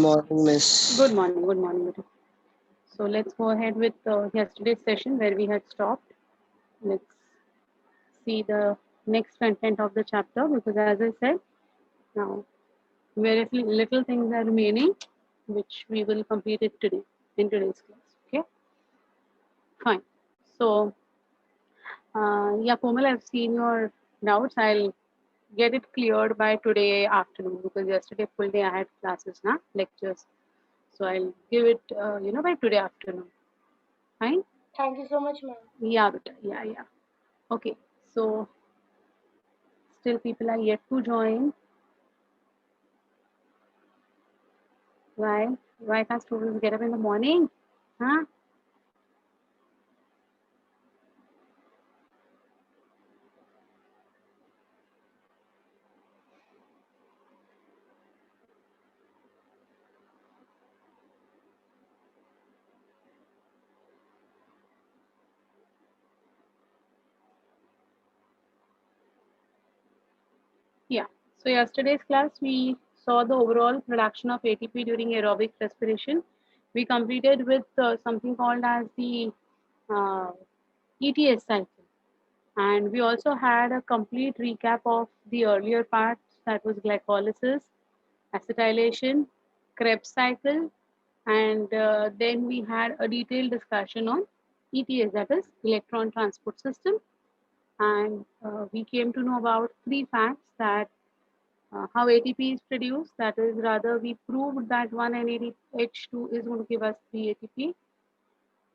morning, Miss. Good morning, good morning. Madam. So let's go ahead with yesterday's session where we had stopped. Let's see the next content of the chapter because, as I said, now very little things are remaining, which we will complete it today in today's class. Okay, fine. So, yeah, Komal, I've seen your doubts. I'll get it cleared by today afternoon because yesterday full day I had classes, now lectures. So I'll give it, by today afternoon. Fine. Thank you so much, ma'am. Yeah, beta. Yeah. Okay. So still people are yet to join. Why? Why can't students get up in the morning? Huh? Yeah. So yesterday's class we saw the overall production of ATP during aerobic respiration. We completed with something called as the uh, ETS cycle. And we also had a complete recap of the earlier parts, that was glycolysis, acetylation, Krebs cycle, and then we had a detailed discussion on ETS, that is electron transport system. And we came to know about three facts: that how ATP is produced, that is rather we proved that 1NADH2 is going to give us 3 ATP.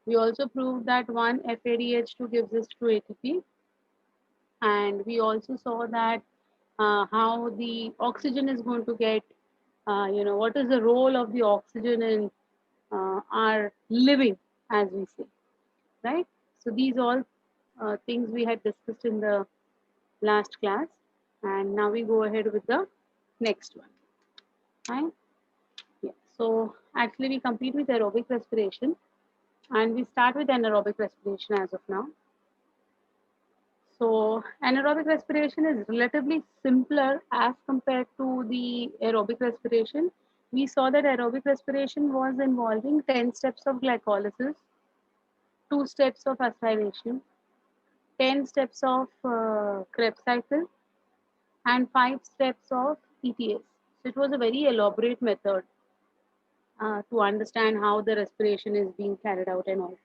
We also proved that 1 FADH2 gives us 2 ATP. And we also saw that how the oxygen is going to get, what is the role of the oxygen in our living, as we say, right? So these all things we had discussed in the last class, and now we go ahead with the next one, right? Yeah. So actually we complete with aerobic respiration, and we start with anaerobic respiration as of now. So anaerobic respiration is relatively simpler as compared to the aerobic respiration. We saw that aerobic respiration was involving 10 steps of glycolysis, 2 steps of acetylation, 10 steps of Krebs cycle, and 5 steps of ETS. So it was a very elaborate method to understand how the respiration is being carried out and all.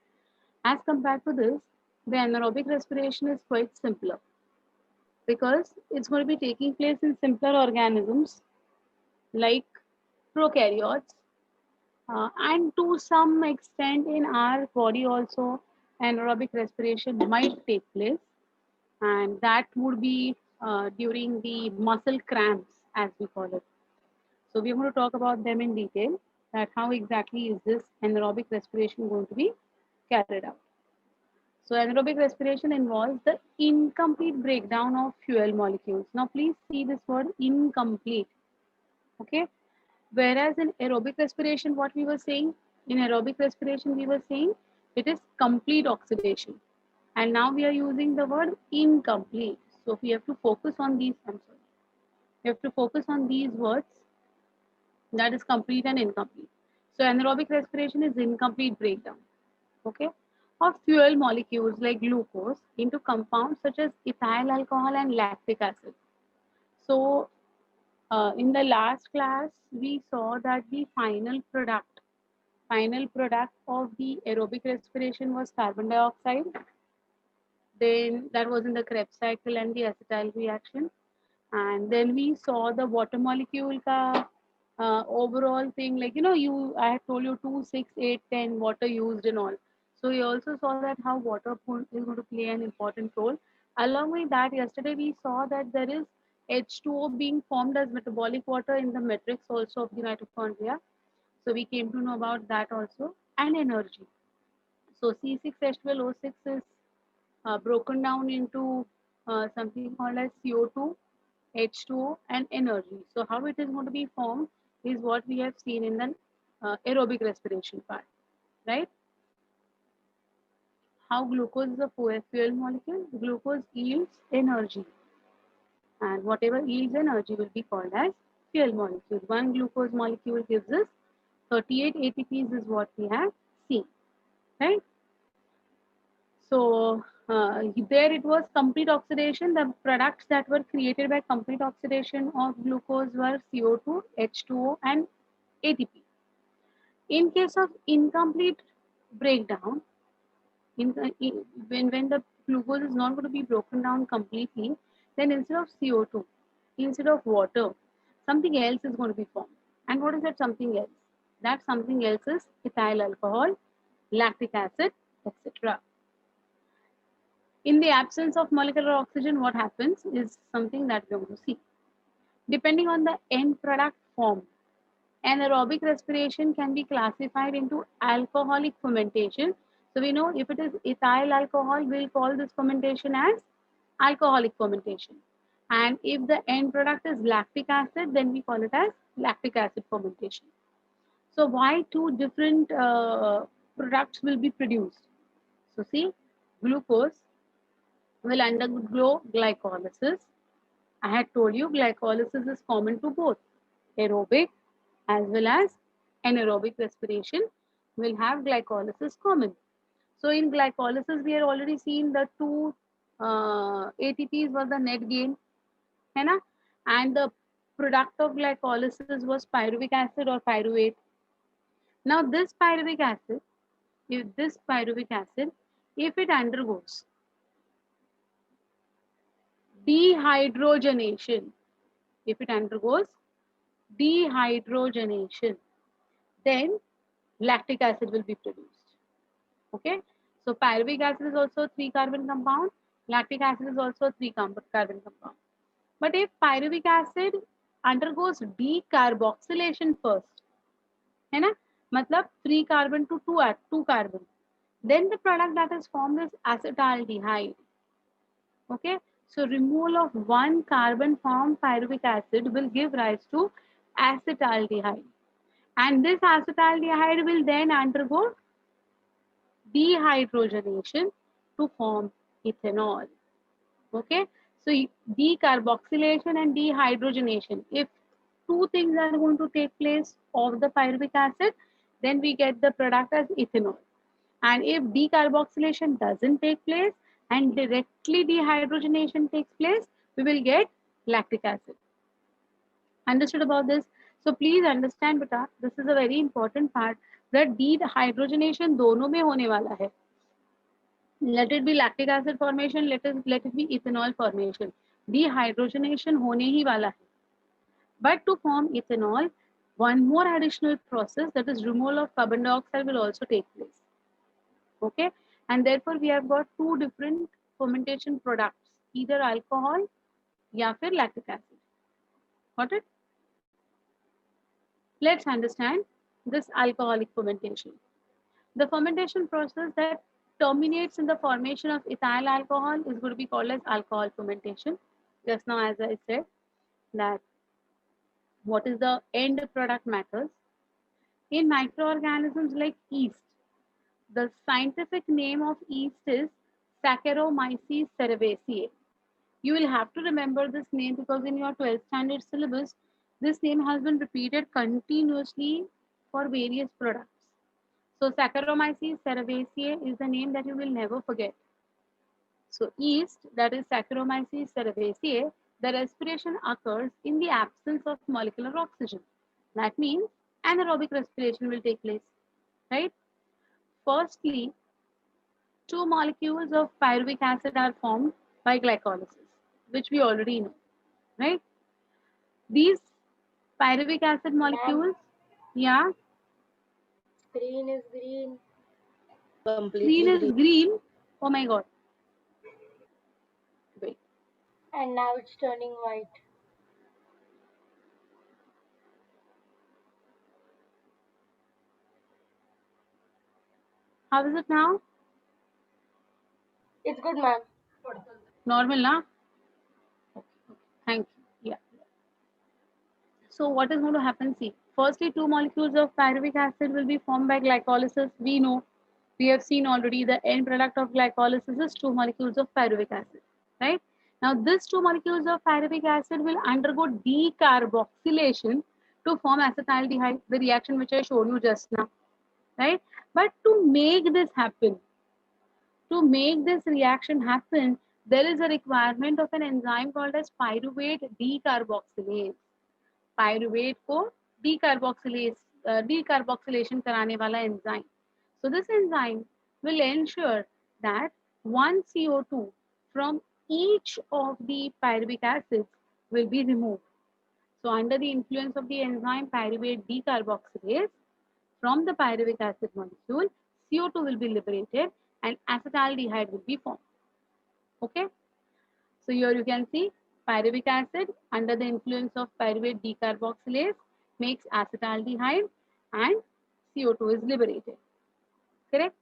As compared to this, the anaerobic respiration is quite simpler, because it's going to be taking place in simpler organisms like prokaryotes, and to some extent in our body also anaerobic respiration might take place, and that would be during the muscle cramps, as we call it. So we're going to talk about them in detail, that how exactly is this anaerobic respiration going to be carried out. So anaerobic respiration involves the incomplete breakdown of fuel molecules. Now please see this word incomplete. Okay. Whereas in aerobic respiration, what we were saying, in aerobic respiration, we were saying it is complete oxidation. And now we are using the word incomplete. So we have to focus on these, I'm sorry. We have to focus on these words, that is complete and incomplete. So anaerobic respiration is incomplete breakdown, okay, of fuel molecules like glucose into compounds such as ethyl alcohol and lactic acid. So in the last class, we saw that the final product of the aerobic respiration was carbon dioxide. Then that was in the Krebs cycle and the acetyl reaction. And then we saw the water molecule ka overall thing, like, I had told you 2, 6, 8, 10 water used and all. So we also saw that how water is going to play an important role. Along with that, yesterday we saw that there is H2O being formed as metabolic water in the matrix also of the mitochondria. So we came to know about that also, and energy. So C6H12O6 is broken down into something called as CO2, H2O, and energy. So how it is going to be formed is what we have seen in the aerobic respiration part, right? How glucose is a fuel molecule. Glucose yields energy, and whatever yields energy will be called as fuel molecule. One glucose molecule gives us 38 ATPs is what we have seen, right? So there it was complete oxidation. The products that were created by complete oxidation of glucose were CO2, H2O, and ATP. In case of incomplete breakdown, when the glucose is not going to be broken down completely, then instead of CO2, instead of water, something else is going to be formed. And what is that something else? That something else is ethyl alcohol, lactic acid, etc. In the absence of molecular oxygen, what happens is something that we're going to see. Depending on the end product form, anaerobic respiration can be classified into alcoholic fermentation. So we know if it is ethyl alcohol, we'll call this fermentation as alcoholic fermentation. And if the end product is lactic acid, then we call it as lactic acid fermentation. So why two different products will be produced? So see, glucose will undergo glycolysis. I had told you glycolysis is common to both aerobic as well as anaerobic respiration will have glycolysis common. So in glycolysis, we have already seen the two ATPs was the net gain, है ना? And the product of glycolysis was pyruvic acid or pyruvate. Now this pyruvic acid, if it undergoes dehydrogenation, if it undergoes dehydrogenation, then lactic acid will be produced. Okay, so pyruvic acid is also a 3-carbon compound, lactic acid is also a 3-carbon compound. But if pyruvic acid undergoes decarboxylation first, है ना, मतलब 3 carbon to 2 carbon, then the product that is formed is acetaldehyde. Okay, so removal of 1 carbon from pyruvic acid will give rise to acetaldehyde, and this acetaldehyde will then undergo dehydrogenation to form ethanol. Okay, so decarboxylation and dehydrogenation, if two things are going to take place of the pyruvic acid, then we get the product as ethanol. And if decarboxylation doesn't take place and directly dehydrogenation takes place, we will get lactic acid. Understood about this? So please understand beta, this is a very important part, that dehydrogenation दोनों में होने वाला है. Let it be lactic acid formation, let it be ethanol formation. Dehydrogenation होने ही वाला है. But to form ethanol, one more additional process, that is removal of carbon dioxide, will also take place. Okay, and therefore we have got two different fermentation products, either alcohol या फिर lactic acid. Got it? Let's understand this alcoholic fermentation. The fermentation process that terminates in the formation of ethyl alcohol is going to be called as alcohol fermentation. Just now, as I said, that what is the end product matters. In microorganisms like yeast, the scientific name of yeast is Saccharomyces cerevisiae. You will have to remember this name because in your 12th standard syllabus, this name has been repeated continuously for various products. So Saccharomyces cerevisiae is the name that you will never forget. So yeast, that is Saccharomyces cerevisiae, the respiration occurs in the absence of molecular oxygen. That means anaerobic respiration will take place, right? Firstly, two molecules of pyruvic acid are formed by glycolysis, which we already know, right? These pyruvic acid molecules, yeah. Green is green. Green is green. Oh my god. Wait. And now it's turning white. How is it now? It's good, ma'am. Normal, na? Okay. Thank you. Yeah. So what is going to happen? See, firstly, two molecules of pyruvic acid will be formed by glycolysis. We know, we have seen already, the end product of glycolysis is two molecules of pyruvic acid, right? Now, these two molecules of pyruvic acid will undergo decarboxylation to form acetaldehyde, the reaction which I showed you just now, right? But to make this reaction happen, there is a requirement of an enzyme called as pyruvate decarboxylase. Pyruvate को decarboxylation कराने वाला enzyme. So this enzyme will ensure that one CO2 from each of the pyruvic acids will be removed. So under the influence of the enzyme pyruvate decarboxylase, from the pyruvic acid molecule, CO2 will be liberated and acetaldehyde will be formed. Okay. So here you can see pyruvic acid under the influence of pyruvate decarboxylase makes acetaldehyde and CO2 is liberated. Correct?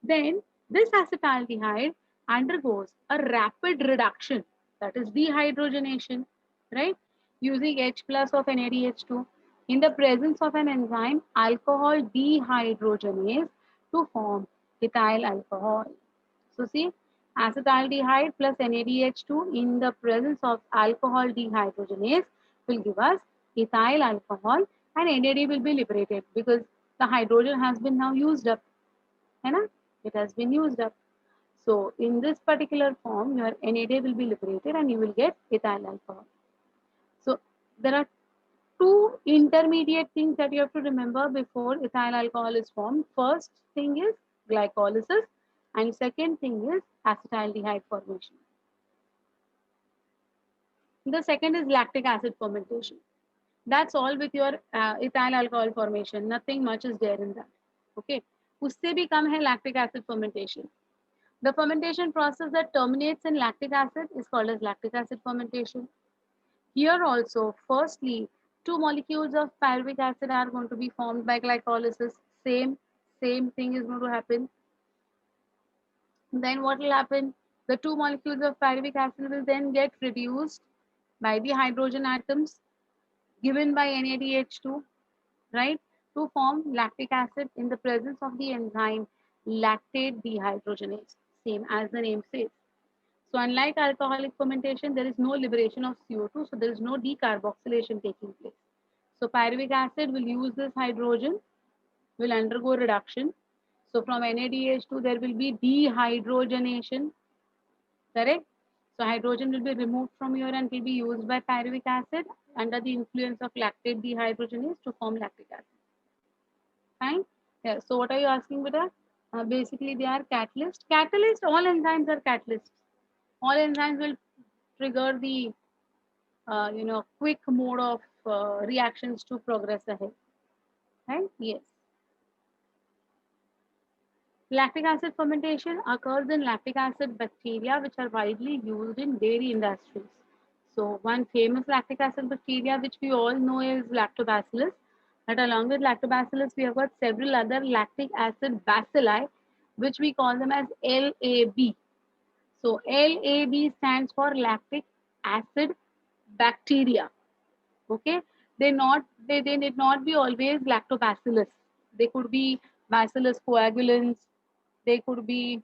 Then this acetaldehyde undergoes a rapid reduction, that is dehydrogenation, right? Using H plus of NADH2 in the presence of an enzyme alcohol dehydrogenase to form ethyl alcohol. So see, acetaldehyde plus NADH2 in the presence of alcohol dehydrogenase will give us ethyl alcohol and NAD will be liberated because the hydrogen has been now used up. है ना? It has been used up. So in this particular form, your NAD will be liberated and you will get ethyl alcohol. So there are two intermediate things that you have to remember before ethyl alcohol is formed. First thing is glycolysis and second thing is acetaldehyde formation. The second is lactic acid fermentation. That's all with your ethyl alcohol formation. Nothing much is there in that. Okay. उससे भी कम है lactic acid fermentation. The fermentation process that terminates in lactic acid is called as lactic acid fermentation. Here also, firstly, two molecules of pyruvic acid are going to be formed by glycolysis. Same thing is going to happen. Then what will happen? The two molecules of pyruvic acid will then get reduced by the hydrogen atoms given by NADH2, right, to form lactic acid in the presence of the enzyme lactate dehydrogenase, same as the name says. So unlike alcoholic fermentation, there is no liberation of CO2, so there is no decarboxylation taking place. So pyruvic acid will use this hydrogen, will undergo reduction. So from NADH2, there will be dehydrogenation, correct? So hydrogen will be removed from here and will be used by pyruvic acid under the influence of lactate dehydrogenase to form lactic acid. Fine? Yeah. So what are you asking, Beta? Basically, they are catalyst. Catalyst, all enzymes are catalysts. All enzymes will trigger the quick mode of reactions to progress ahead. Right? Yes. Lactic acid fermentation occurs in lactic acid bacteria which are widely used in dairy industries. So one famous lactic acid bacteria which we all know is lactobacillus. But along with lactobacillus, we have got several other lactic acid bacilli which we call them as LAB. So LAB stands for lactic acid bacteria. Okay, they need not be always lactobacillus. They could be bacillus coagulans. They could be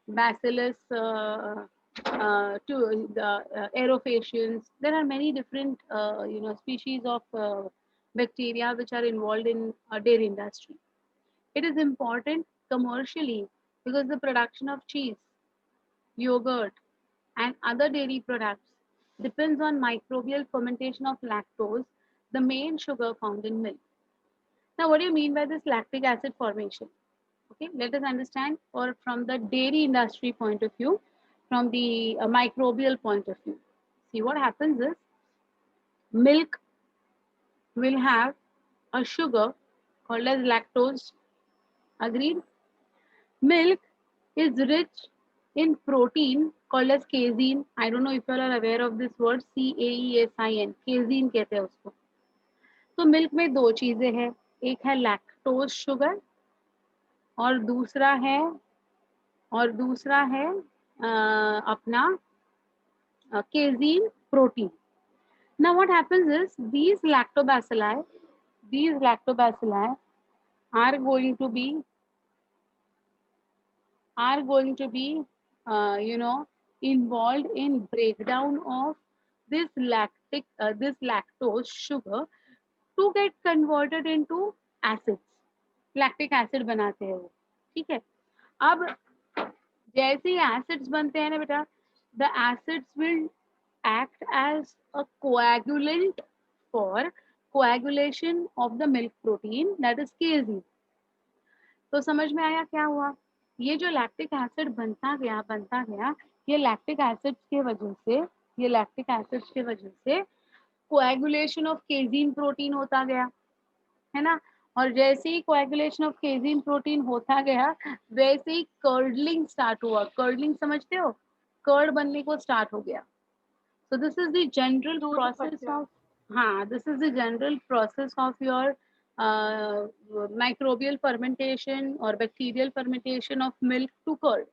bacillus to the aerofacians. There are many different species of bacteria which are involved in dairy industry. It is important commercially because the production of cheese, yogurt, and other dairy products depends on microbial fermentation of lactose, the main sugar found in milk. Now, what do you mean by this lactic acid formation? Okay, let us understand, or from the dairy industry point of view, from the microbial point of view. See, what happens is milk will have a sugar called as lactose. Agreed? Milk is rich in protein called as casein. I don't know if you are aware of this word, CAESIN. Casein कहते हैं उसको. तो milk में दो चीजें हैं, एक है लैक्टोज शुगर और दूसरा है अपना casein protein. Now what happens is these lactobacilli are going to be involved in breakdown of this lactose sugar to get converted into acids. Lactic acid बनाते हैं वो, ठीक है। अब जैसे ही एसिड्स बनते हैं ना बेटा, the acids will act as a coagulant for coagulation of the milk protein, that is casein. तो समझ में आया क्या हुआ? ये जो लैक्टिक एसिड बनता गया, ये लैक्टिक एसिड्स के वजह से, ये लैक्टिक एसिड्स के वजह से कोएगुलेशन ऑफ केजीन प्रोटीन होता गया, है ना। और जैसे ही कोएगुलेशन ऑफ केजीन प्रोटीन होता गया, वैसे ही कर्डलिंग स्टार्ट हुआ। कर्डलिंग समझते हो? कर्ड बनने को स्टार्ट हो गया। So this is the general दूध process फटना। of, this is the general process of your microbial fermentation or bacterial fermentation of milk to curd.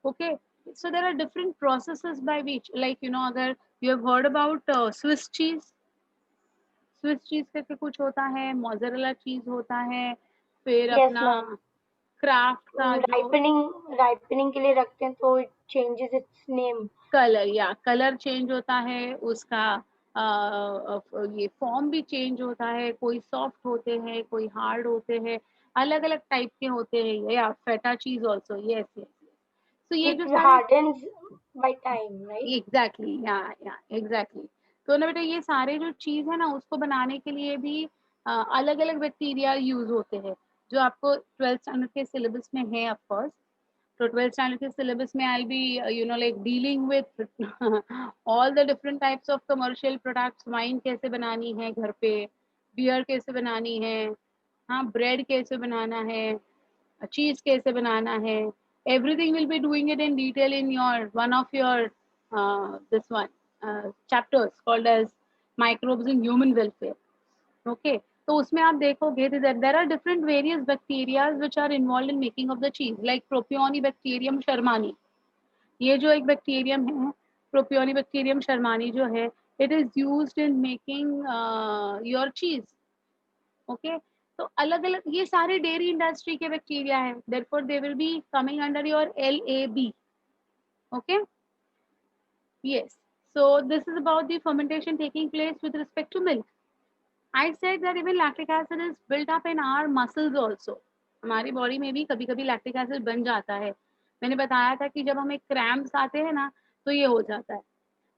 Okay, so there are different processes by which, like you know, अगर you have heard about Swiss cheese, Swiss cheese करके कुछ होता है, mozzarella चीज होता है, फिर yes अपना मैम। क्राफ्ट का जो राइपनिंग के लिए रखते हैं तो it changes it's name. Colour, या कलर चेंज होता है उसका, ये फॉर्म भी चेंज होता है, कोई सॉफ्ट होते हैं, कोई हार्ड होते हैं, अलग अलग टाइप के होते हैं, या फेटा चीज ऑल्सो, यस यस। तो ये जो इट सारे, hardens by time, right? Exactly, या एग्जैक्टली। तो ना बेटा ये सारे जो चीज है ना, उसको बनाने के लिए भी अलग अलग बैक्टीरिया यूज होते हैं, जो आपको 12th स्टैंडर्ड के सिलेबस में है ऑफ कोर्स। तो 12th स्टैंडर्ड के सिलेबस में I be like dealing with all the different types of commercial products. Wine कैसे बनानी है घर पे, बियर कैसे बनानी है, हाँ, ब्रेड कैसे बनाना है, चीज कैसे बनाना है, everything will be doing it in detail in your one of your this one chapters called as microbes in human welfare. Okay, तो उसमें आप देखोगे there are different various bacteria which are involved in making of the cheese, like Propionibacterium shermani. ये जो एक bacterium है, Propionibacterium shermani जो है, it is used in making your cheese. Okay, तो अलग अलग ये सारे डेयरी इंडस्ट्री के बैक्टीरिया है, therefore they will be coming under your LAB. Okay, yes. So this is about the fermentation taking place with respect to milk. I said that even lactic acid is built up in our muscles also. हमारी body में भी कभी कभी lactic acid बन जाता है। मैंने बताया था कि जब हमें क्रैम्प्स आते हैं ना, तो ये हो जाता है।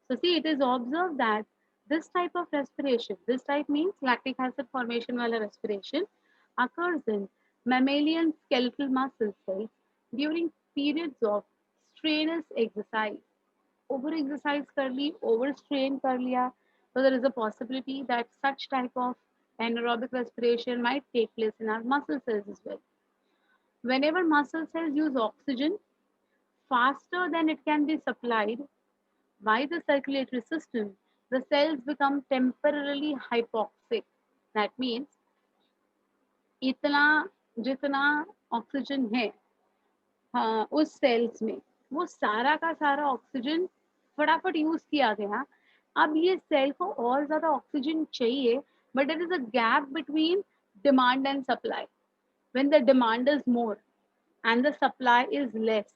So see, it is observed that this type of respiration, this type means lactic acid formation wala respiration, occurs in mammalian skeletal muscle cells during periods of strenuous exercise. Over exercise kar li, over strain kar liya, so there is a possibility that such type of anaerobic respiration might take place in our muscle cells as well. Whenever muscle cells use oxygen faster than it can be supplied by the circulatory system, the cells become temporarily hypoxic. That means इतना जितना oxygen है, हाँ, उस sales में, वो सारा का सारा ऑक्सीजन फटाफट यूज किया गया। अब ये सेल को और ज्यादा ऑक्सीजन चाहिए, but there is a gap between demand and supply. When the demand is more and the supply is less,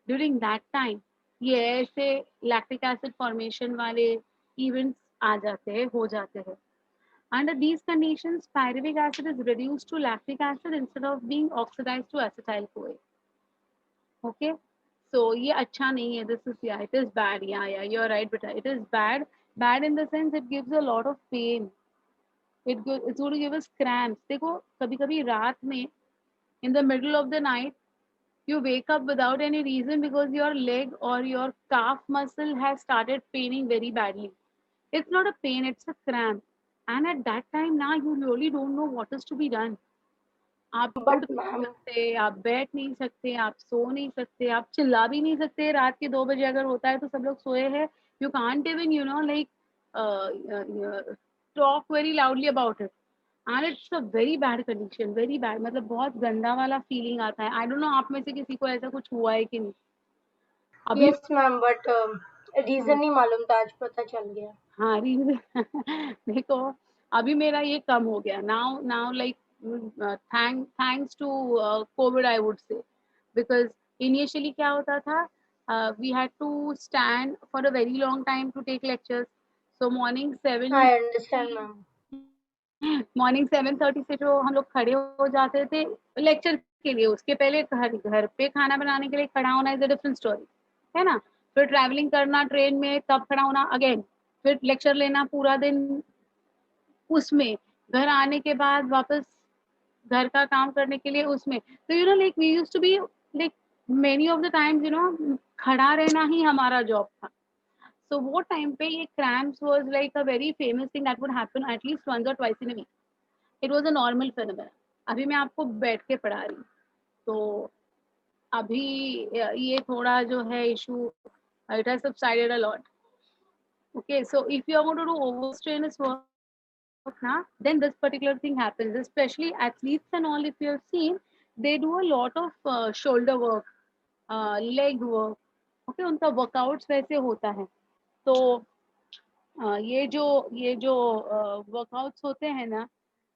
during that time ये ऐसे lactic acid formation वाले events आ जाते हैं, हो जाते हैं। Under these conditions, pyruvic acid is reduced to lactic acid instead of being oxidized to acetyl CoA. Okay, so ये अच्छा नहीं है, this is, yeah, it is bad, yeah, you're right beta, it is bad in the sense it gives a lot of pain, it's going to give us cramps। देखो कभी कभी रात में, in the middle of the night, you wake up without any reason because your leg or your calf muscle has started paining very badly. It's not a pain, it's a cramp. And at that time now you really don't know what is to be done. आप उठ but नहीं ma'am, सकते, आप बैठ नहीं सकते, आप सो नहीं सकते, आप चिल्ला भी नहीं सकते। रात के 2 बजे अगर होता है तो सब लोग सोए हैं, you can't even like talk very loudly about it, and it's a very bad condition, very bad, मतलब बहुत गंदा वाला फीलिंग आता है। आई डोंट नो आप में से किसी को ऐसा कुछ हुआ है कि नहीं। अभी यस मैम, बट रीजन हाँ, नहीं मालूम था, आज पता चल गया। हाँ रीजन देखो, अभी मेरा ये कम हो गया now, like thanks to covid I would say, because initially क्या होता था, we had to stand for a very long time to take lectures. So morning 7 I understand ma'am. Morning 7:30 से जो हम लोग खड़े हो जाते थे लेक्चर के लिए, उसके पहले घर पे खाना बनाने के लिए खड़ा होना इज अ डिफरेंट स्टोरी, है ना। फिर ट्रैवलिंग करना ट्रेन में, तब खड़ा होना अगेन, फिर लेक्चर लेना पूरा दिन उसमें, घर आने के बाद वापस घर का काम करने के लिए उसमें। तो like we used to be like many of the times खड़ा रहना ही हमारा जॉब था। सो वो टाइम पे ये cramps was like a very famous thing that would happen at least once और twice in a week. It was a normal phenomena. अभी मैं आपको बैठ के पढ़ा रही हूँ, तो अभी ये थोड़ा जो है issue, it has subsided a lot. Okay, so if you are going to do overstrenuous work now, then this particular thing happens, especially athletes and all. If you have seen, they do a lot of shoulder work, leg work. Okay, उनका workouts वैसे होता है। तो ये जो workouts होते हैं ना,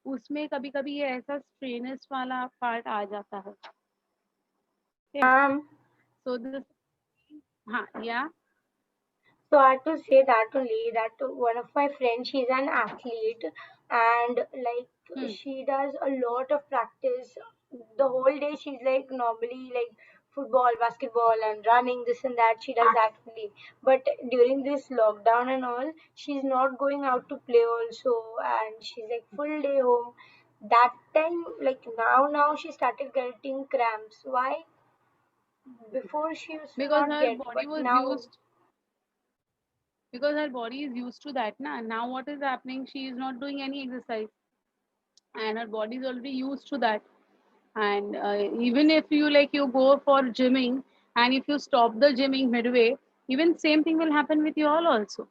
उसमें कभी कभी ये ऐसा स्ट्रेनस वाला पार्ट आ जाता है। Ma'am, सो दिस, हाँ या so I have to say that only that one of my friends, she's an athlete, and like she does a lot of practice. The whole day she's like normally like football, basketball, and running this and that. She does that only. But during this lockdown and all, she's not going out to play also, and she's like full day home. That time, like now she started getting cramps. Why? Before she used to because not her get, body but was now. used, because her body is used to that now what is happening, she is not doing any exercise and her body is already used to that. And even if you you go for gymming, and if you stop the gymming midway, even same thing will happen with you all also.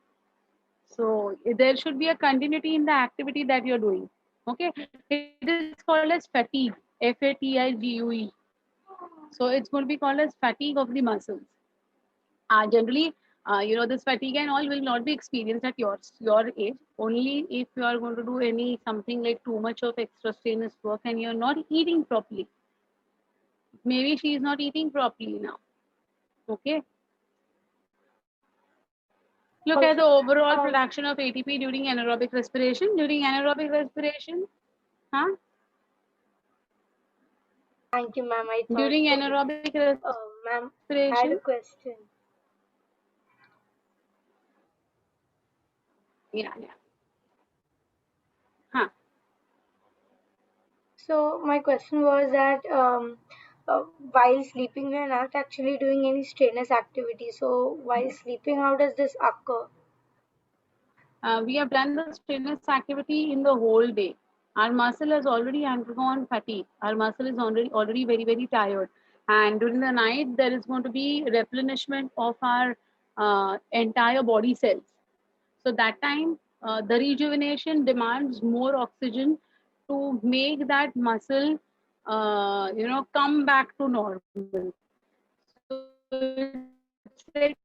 So there should be a continuity in the activity that you're doing. Okay, it is called as fatigue, Fatigue. So it's going to be called as fatigue of the muscles. Generally, this fatigue and all will not be experienced at your age. Only if you are going to do any something like too much of extra strenuous work and you're not eating properly. Maybe she is not eating properly now. Okay. Look at Also, the overall um, production of ATP during anaerobic respiration. During anaerobic respiration, huh? thank you, ma'am. I thought, During okay. anaerobic Ma'am, I had respiration, a question. yeah. Huh. So my question was that while sleeping, we are not actually doing any strenuous activity. So while sleeping, how does this occur? We have done the strenuous activity in the whole day. Our muscle has already undergone fatigue. Our muscle is already very, very tired. And during the night, there is going to be replenishment of our entire body cells. So that time, the rejuvenation demands more oxygen to make that muscle, come back to normal. So it's like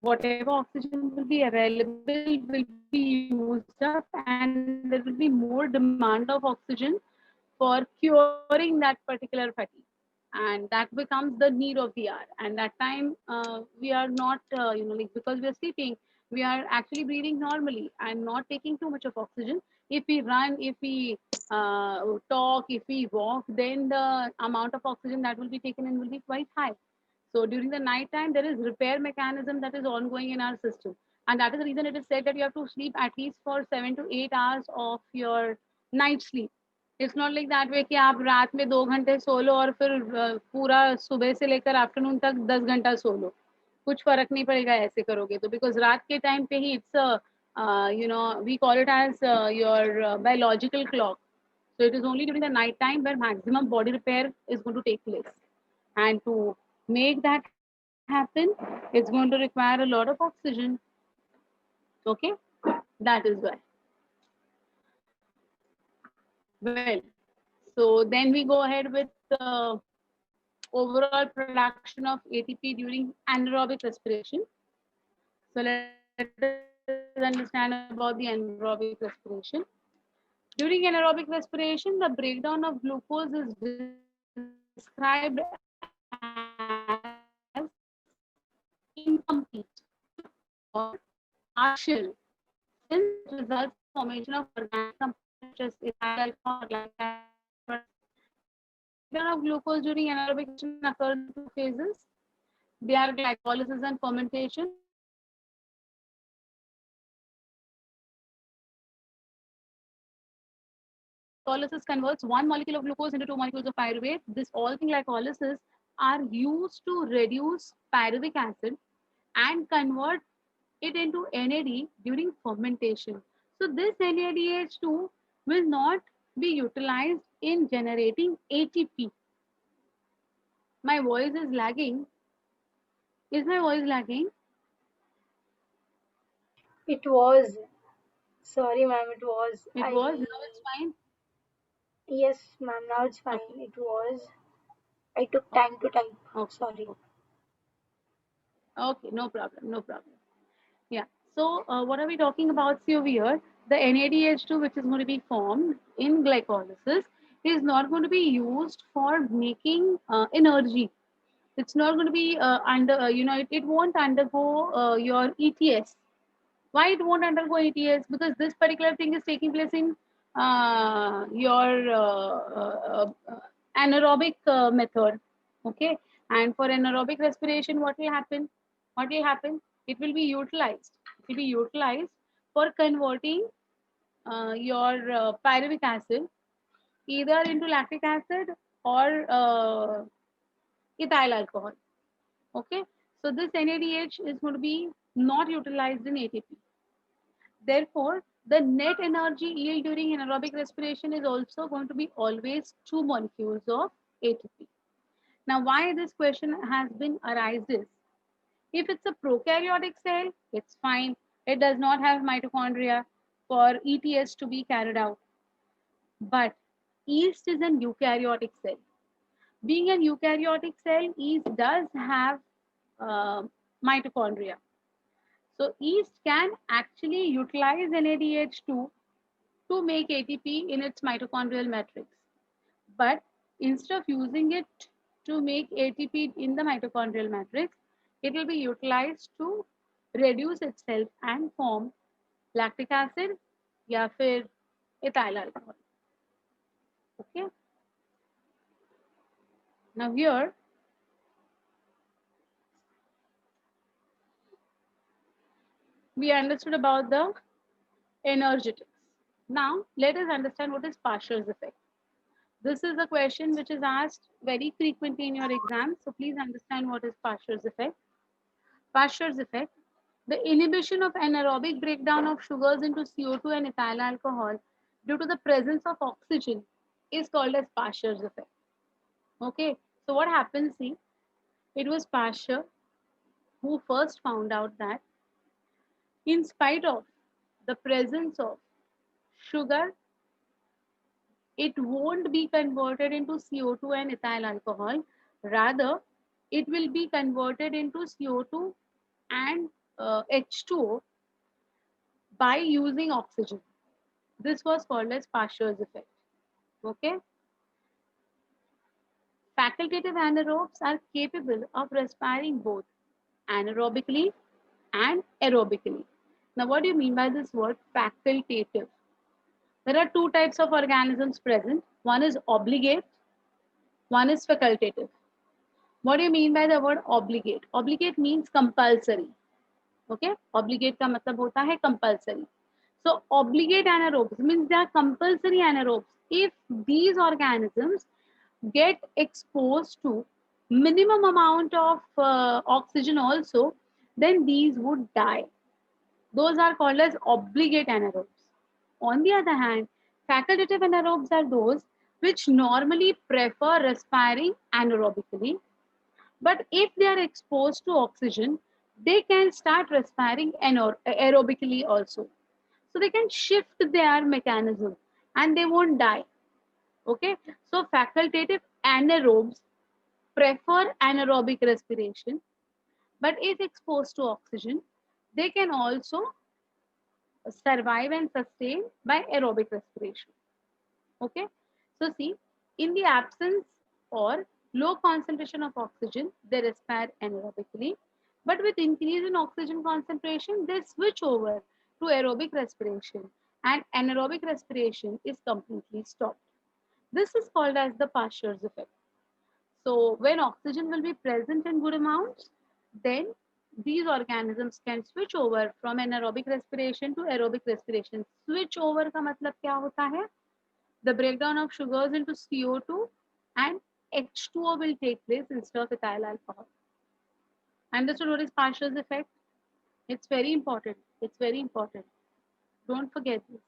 whatever oxygen will be available will be used up, and there will be more demand of oxygen for curing that particular fatigue. And that becomes the need of the hour. And that time we are not, because we are sleeping, we are actually breathing normally and not taking too much of oxygen. If we run, if we talk, if we walk, then the amount of oxygen that will be taken in will be quite high. So during the night time, there is repair mechanism that is ongoing in our system. And that is the reason it is said that you have to sleep at least for 7 to 8 hours of your night sleep. It's not like that way कि आप रात में 2 घंटे सो लो और फिर पूरा सुबह से लेकर आफ्टरनून तक 10 घंटा सो लो, कुछ फर्क नहीं पड़ेगा ऐसे करोगे तो, बिकॉज रात के टाइम पे ही it's we call it as your biological clock. So it is only during the night time where maximum body repair is going to take place. And to make that happen, it's going to require a lot of oxygen. Okay, that is why. Well, so then we go ahead with overall production of ATP during anaerobic respiration. So let us understand about the anaerobic respiration. During anaerobic respiration, the breakdown of glucose is described as incomplete or partial, since it results in the formation of organic compounds such as ethyl alcohol or lactic acid. Now, the breakdown of glucose during anaerobic digestion occurs in two phases. They are glycolysis and fermentation. Glycolysis converts one molecule of glucose into two molecules of pyruvate. This all-thing glycolysis are used to reduce pyruvic acid and convert it into NAD during fermentation. So this NADH2 will not be utilized in generating ATP. My voice is lagging. Is my voice lagging? It was. Sorry, ma'am, it was. It was. Now it's fine. Yes, ma'am, now it's Okay. fine. It was. I took Okay. time to type. Okay. Sorry. Okay. Okay. No problem. No problem. Yeah. So what are we talking about over here? The NADH2, which is going to be formed in glycolysis, is not going to be used for making energy. It's not going to be it won't undergo your ETS. Why it won't undergo ETS? Because this particular thing is taking place in your anaerobic method. Okay. And for anaerobic respiration, what will happen? What will happen? It will be utilized. It will be utilized for converting your pyruvic acid either into lactic acid or ethyl alcohol. Okay, so this NADH is going to be not utilized in ATP. Therefore, the net energy yield during anaerobic respiration is also going to be always two molecules of ATP. Now, why this question has been arises? If it's a prokaryotic cell, it's fine. It does not have mitochondria for ETS to be carried out. But yeast is an eukaryotic cell. Being an eukaryotic cell, yeast does have uh, mitochondria. So yeast can actually utilize NADH2 to make ATP in its mitochondrial matrix. But instead of using it to make ATP in the mitochondrial matrix, it will be utilized to reduce itself and form lactic acid या फिर ethyl alcohol. Okay. Now here we understood about the energetics. Now let us understand what is Pascher's effect. This is a question which is asked very frequently in your exam. So please understand what is Pascher's effect. Pascher's effect, the inhibition of anaerobic breakdown of sugars into CO2 and ethyl alcohol due to the presence of oxygen is called as Pascher's effect. Okay, so what happens? See, it was Pasteur who first found out that in spite of the presence of sugar, it won't be converted into CO2 and ethyl alcohol. Rather, it will be converted into CO2 and H2O by using oxygen. This was called as Pascher's effect. Okay. Facultative anaerobes are capable of respiring both anaerobically and aerobically. Now, what do you mean by this word facultative? There are two types of organisms present. One is obligate, one is facultative. What do you mean by the word obligate? Obligate means compulsory. Okay, obligate का मतलब होता है compulsory. So obligate anaerobes means they are compulsory anaerobes. If these organisms get exposed to minimum amount of oxygen also, then these would die. Those are called as obligate anaerobes. On the other hand, facultative anaerobes are those which normally prefer respiring anaerobically, but if they are exposed to oxygen, they can start respiring aerobically also. So they can shift their mechanism and they won't die. Okay, so facultative anaerobes prefer anaerobic respiration, but if exposed to oxygen, they can also survive and sustain by aerobic respiration. Okay, so see, in the absence or low concentration of oxygen, they respire anaerobically, but with increase in oxygen concentration, they switch over to aerobic respiration and anaerobic respiration is completely stopped. This is called as the Pascher's effect. So when oxygen will be present in good amounts, then these organisms can switch over from anaerobic respiration to aerobic respiration. Switch over का मतलब क्या होता है? The breakdown of sugars into CO2 and H2O will take place instead of ethyl alcohol. Understood what is Pascher's effect? It's very important. It's very important. Don't forget this.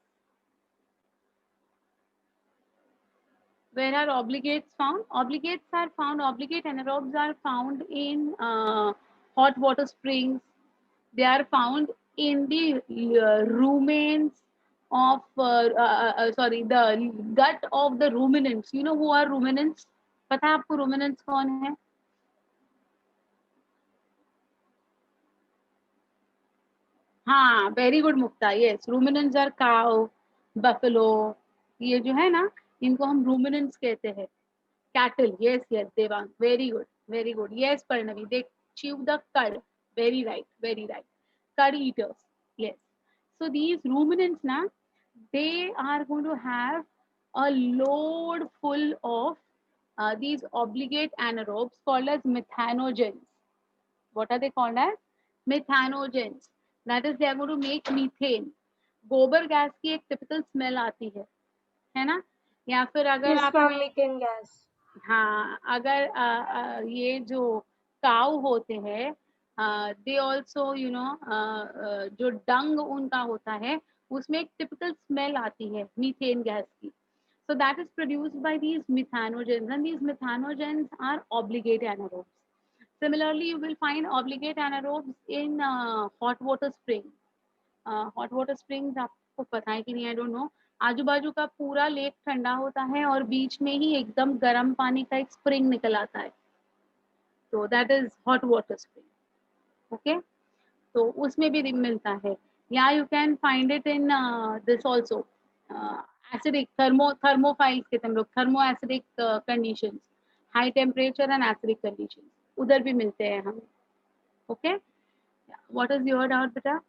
Where are obligates found? Obligates are found, obligate anaerobes are found in hot water springs. They are found in the ruminants of, sorry, the gut of the ruminants. You know who are ruminants? पता है आपको ruminants कौन है? हाँ, very good Mukta. Yes, ruminants are cow, buffalo, ये जो है ना, इनको हम रूमिनेंट्स कहते हैं. Cattle, yes yes Devang, very good. Yes Parnavi, they chew the cud. Very right. Cud eaters, yes. So these ruminants na, they are going to have a load full of these obligate anaerobes called as methanogens. What are they called as? Methanogens. That is, they are going to make methane. गोबर gas की एक typical smell आती है ना? या फिर अगर Yes, ma'am, आपने, methane gas. हाँ, अगर ये जो काऊ होते हैं, दे ऑल्सो यू नो, जो डंग उनका होता है, उसमें एक टिपिकल स्मेल आती है मीथेन गैस की. So that is produced by these methanogens, and these methanogens are obligate anaerobes. Similarly, you will find obligate anaerobes in hot water springs. Hot water springs आपको पता है कि नहीं, आई डोंट नो. आजू बाजू का पूरा लेक ठंडा होता है और बीच में ही एकदम गर्म पानी का एक स्प्रिंग निकल आता है, तो that is hot water spring. Okay, तो उसमें भी मिलता है. या you can find it in this also, acidic thermophiles कहते हैं हम लोग, thermo acidic condition, high temperature and acidic condition, उधर भी मिलते हैं हम. Okay, what is your doubt बेटा?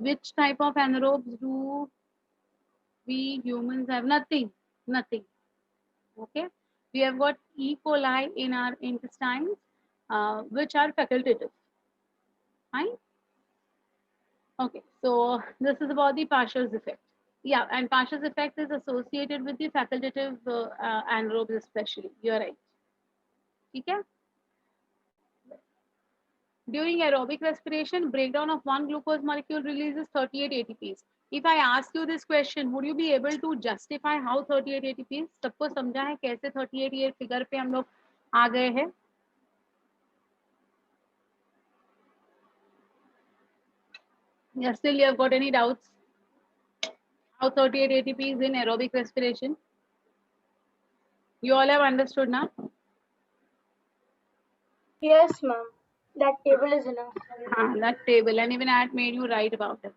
Which type of anaerobes do we humans have? Nothing. Okay, we have got E. coli in our intestines, which are facultative. Fine. Okay, so this is about the Pascher's effect. Yeah, and Pascher's effect is associated with the facultative anaerobes especially. You're right. Okay. During aerobic respiration, breakdown of one glucose molecule releases 38 ATPs. If I ask you this question, would you be able to justify how 38 ATPs? सबको समझा है कैसे 38 ये figure पे हम लोग आ गए हैं? Yeah, still you have got any doubts? How 38 ATPs in aerobic respiration? You all have understood now? Yes, ma'am. That table is enough. That table, and even I had made you write about it.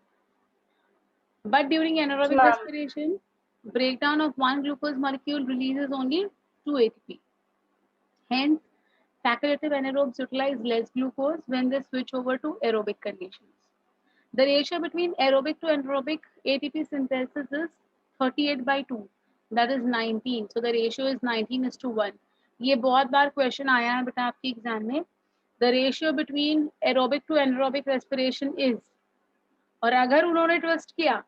But during Yes, anaerobic ma'am. respiration, breakdown of one glucose molecule releases only 2 ATP. Hence, facultative anaerobes utilize less glucose when they switch over to aerobic conditions. The ratio between aerobic to anaerobic ATP synthesis is 38 by 2, that is 19. So the ratio is 19 is to 1. ये बहुत बार question आया है बेटा आपके exam में. The ratio between aerobic to anaerobic respiration is, और अगर उन्होंने ट्विस्ट किया,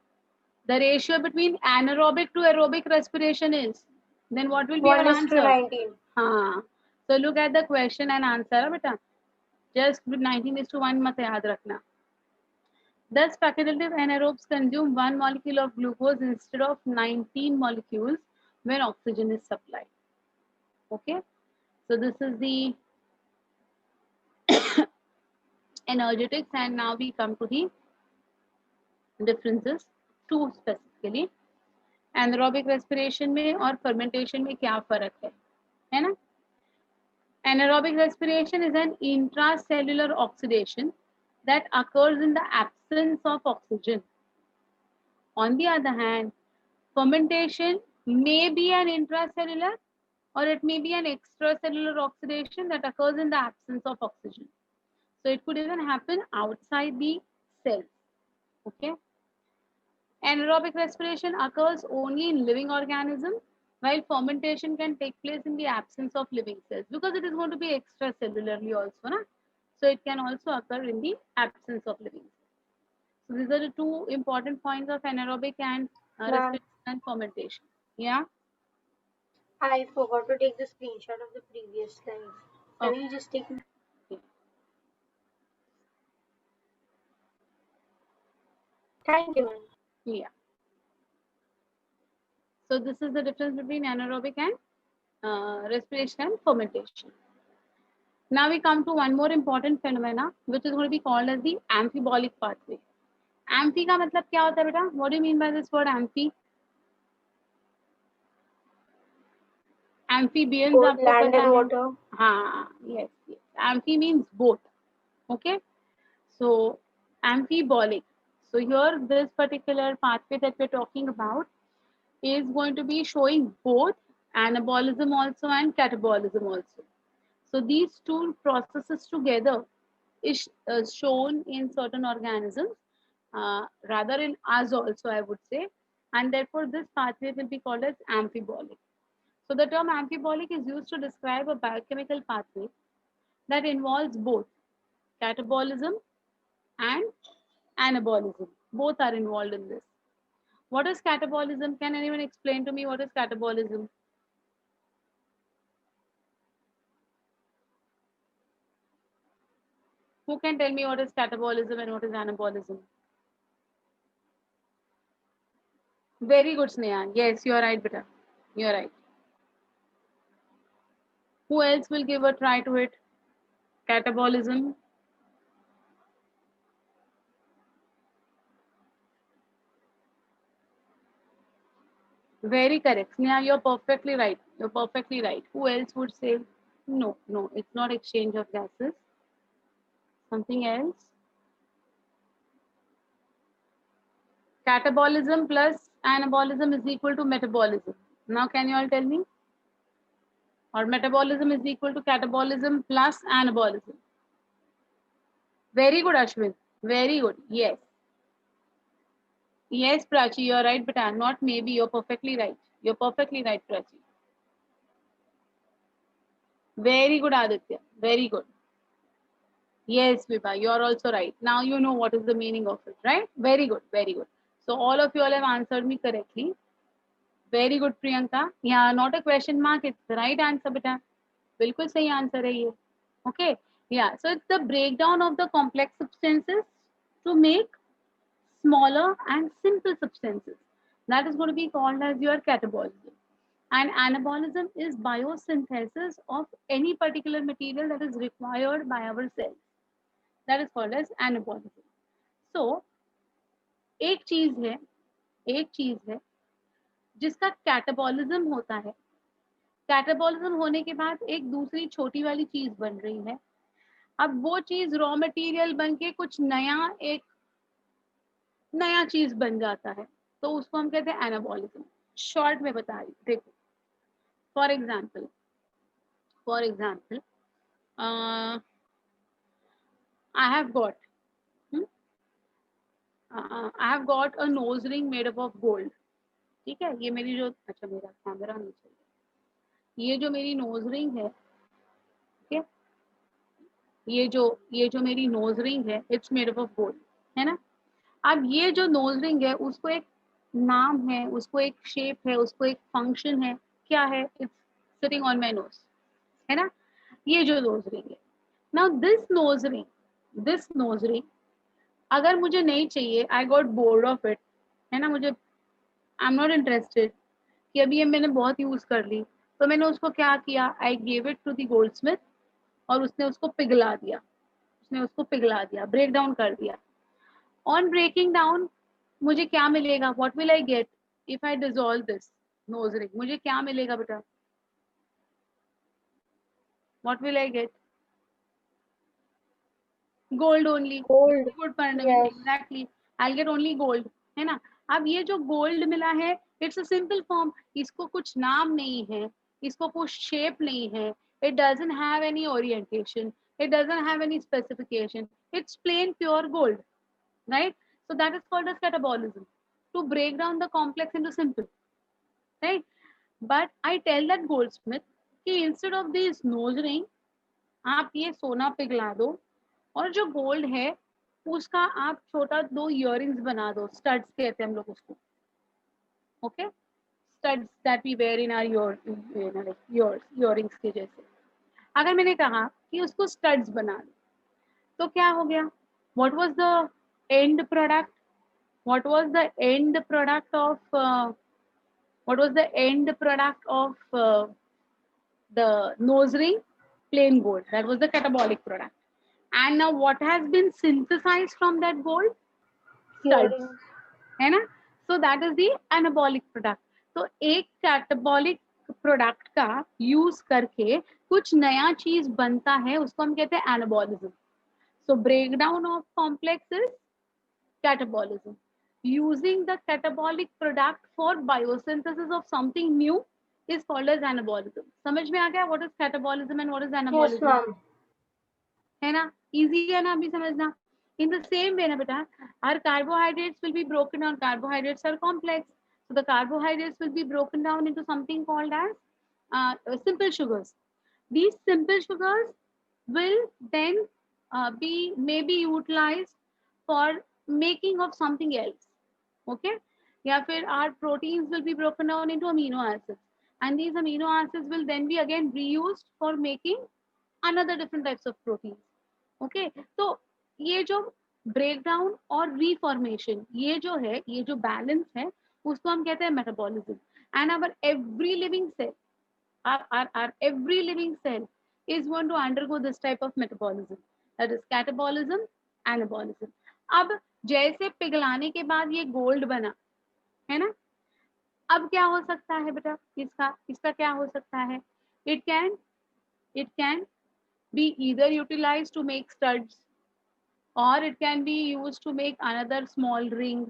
the ratio between anaerobic to aerobic respiration is, then what will be your 1 is to answer? 19. हाँ, so look at the question and answer बेटा. Just 19 is to 1 मत याद रखना. Thus, facultative anaerobes consume one molecule of glucose instead of 19 molecules when oxygen is supplied. Okay, so this is the energetics, and now we come to the differences. Two specifically, anaerobic respiration में और fermentation में क्या फर्क है ना? Anaerobic respiration is an intracellular oxidation that occurs in the absence of oxygen. On the other hand, fermentation may be an intracellular or it may be an extracellular oxidation that occurs in the absence of oxygen. So it could even happen outside the cell. Okay. Anaerobic respiration occurs only in living organisms, while fermentation can take place in the absence of living cells because it is going to be extracellularly also. Na? So it can also occur in the absence of living cells. So these are the two important points of anaerobic and Ma'am, respiration and fermentation. Yeah. I forgot to take the screenshot of the previous slide. Can Okay. you just take? Thank you, ma'am. Yeah. So this is the difference between anaerobic and respiration and fermentation. Now we come to one more important phenomena, which is going to be called as the amphibolic pathway. Amphi का मतलब क्या होता है बेटा? What do you mean by this word amphi? Amphibians Both आपको land पता and है? water. हाँ, yes, yes. Amphi means both. Okay, so amphibolic. So here, this particular pathway that we're talking about is going to be showing both anabolism also and catabolism also. So these two processes together is shown in certain organisms, rather in us also, I would say, and therefore this pathway will be called as amphibolic. So the term amphibolic is used to describe a biochemical pathway that involves both catabolism and anabolism. Both are involved in this. What is catabolism? Can anyone explain to me what is catabolism? Who can tell me what is catabolism and what is anabolism? Very good, Sneha. Yes, you are right, beta. You are right. Who else will give a try to it? Catabolism. Very correct. Sneha, you're perfectly right. You're perfectly right. Who else would say no? No, it's not exchange of gases. Something else. Catabolism plus anabolism is equal to metabolism. Now, can you all tell me? Or metabolism is equal to catabolism plus anabolism. Very good, Ashwin. Very good. Yes. Yes, Prachi, you're right, but I'm not maybe. You're perfectly right. You're perfectly right, Prachi. Very good, Aditya. Very good. Yes, Vibha, you're also right. Now you know what is the meaning of it, right? Very good, very good. So all of you all have answered me correctly. Very good, Priyanka. Yeah, not a question mark. It's the right answer, beta. बिल्कुल सही answer है ये. Okay. Yeah. So it's the breakdown of the complex substances to make smaller and simple substances. That is going to be called as your catabolism. And anabolism is biosynthesis of any particular material that is required by our cells. That is called as anabolism. So एक चीज है एक चीज है जिसका catabolism होता है. Catabolism होने के बाद एक दूसरी छोटी वाली चीज बन रही है. अब वो चीज रॉ मटेरियल बन के कुछ एक नया चीज बन जाता है, तो उसको हम कहते हैं एनाबॉलिज्म. शॉर्ट में बता रही देखो. For example I have got I have got a nose ring made up of gold. ठीक है, ये मेरी जो अच्छा मेरा कैमरा नहीं चल रहा. ये जो मेरी नोज रिंग है, ठीक है, ये जो मेरी नोज रिंग है, it's made up of gold, है ना. अब ये जो नोज रिंग है उसको एक नाम है, उसको एक शेप है, उसको एक फंक्शन है. क्या है? It's sitting on my nose, है ना. ये जो नोज रिंग है, नाउ दिस नोज रिंग अगर मुझे नहीं चाहिए, I got bored of it, है ना, मुझे आई एम नॉट इंटरेस्टेड कि अभी ये मैंने बहुत यूज कर ली, तो मैंने उसको क्या किया, I gave it to the goldsmith और उसने उसको पिघला दिया, ब्रेक डाउन कर दिया. ऑन ब्रेकिंग डाउन मुझे क्या मिलेगा? What will I get if I dissolve this nose ring? मुझे क्या मिलेगा बेटा? What will I get? Gold only. Gold. Good पढ़ने में Yes. Exactly, I get only gold, है ना. अब ये जो गोल्ड मिला है, इट्स अ सिंपल फॉर्म. इसको कुछ नाम नहीं है, इसको कुछ शेप नहीं है, it doesn't have any orientation, it doesn't have any specification, it's plain pure gold, right? So that is called as catabolism. to break down the complex into simple, right? But I tell that goldsmith कि instead of this nose ring आप ये सोना पिघला दो और जो gold है उसका आप छोटा 2 इयररिंग्स बना दो, स्टड्स कहते हैं हम लोग उसको, okay, studs that we wear in our earrings के जैसे। अगर मैंने कहा कि उसको स्टड्स बना दो तो क्या हो गया? What was the end product? What was the end product of what was the end product of the nose ring? Plain gold. That was the catabolic product. And now what has been synthesized from that gold? Studs. Earrings. है ना? So that is the anabolic product. तो एक catabolic product का use करके कुछ नया चीज बनता है, उसको हम कहते हैं anabolism. So breakdown of complex is catabolism. Using the catabolic product for biosynthesis of something new is called as anabolism. समझ में आ गया what is catabolism and what is Yes, anabolism? ma'am. है ना? Easy है ना अभी समझना? In the same way ना बेटा, our carbohydrates will be broken down. Carbohydrates are complex, so the carbohydrates will be broken down into something called as simple sugars. These simple sugars will then be maybe utilized for making of something else. Okay, या फिर our proteins will be broken down into amino acids, and these amino acids will then be again reused for making another different types of proteins. Okay, तो ये जो breakdown और reformation, ये जो है, ये जो balance है, उसको हम कहते हैं metabolism. And our every living cell, our every living cell is going to undergo this type of metabolism, that is catabolism, anabolism. अब जैसे पिघलाने के बाद ये गोल्ड बना है ना, अब क्या हो सकता है बेटा इसका? इसका क्या हो सकता है? It can be either utilized to make studs, or it can be used to make another small ring,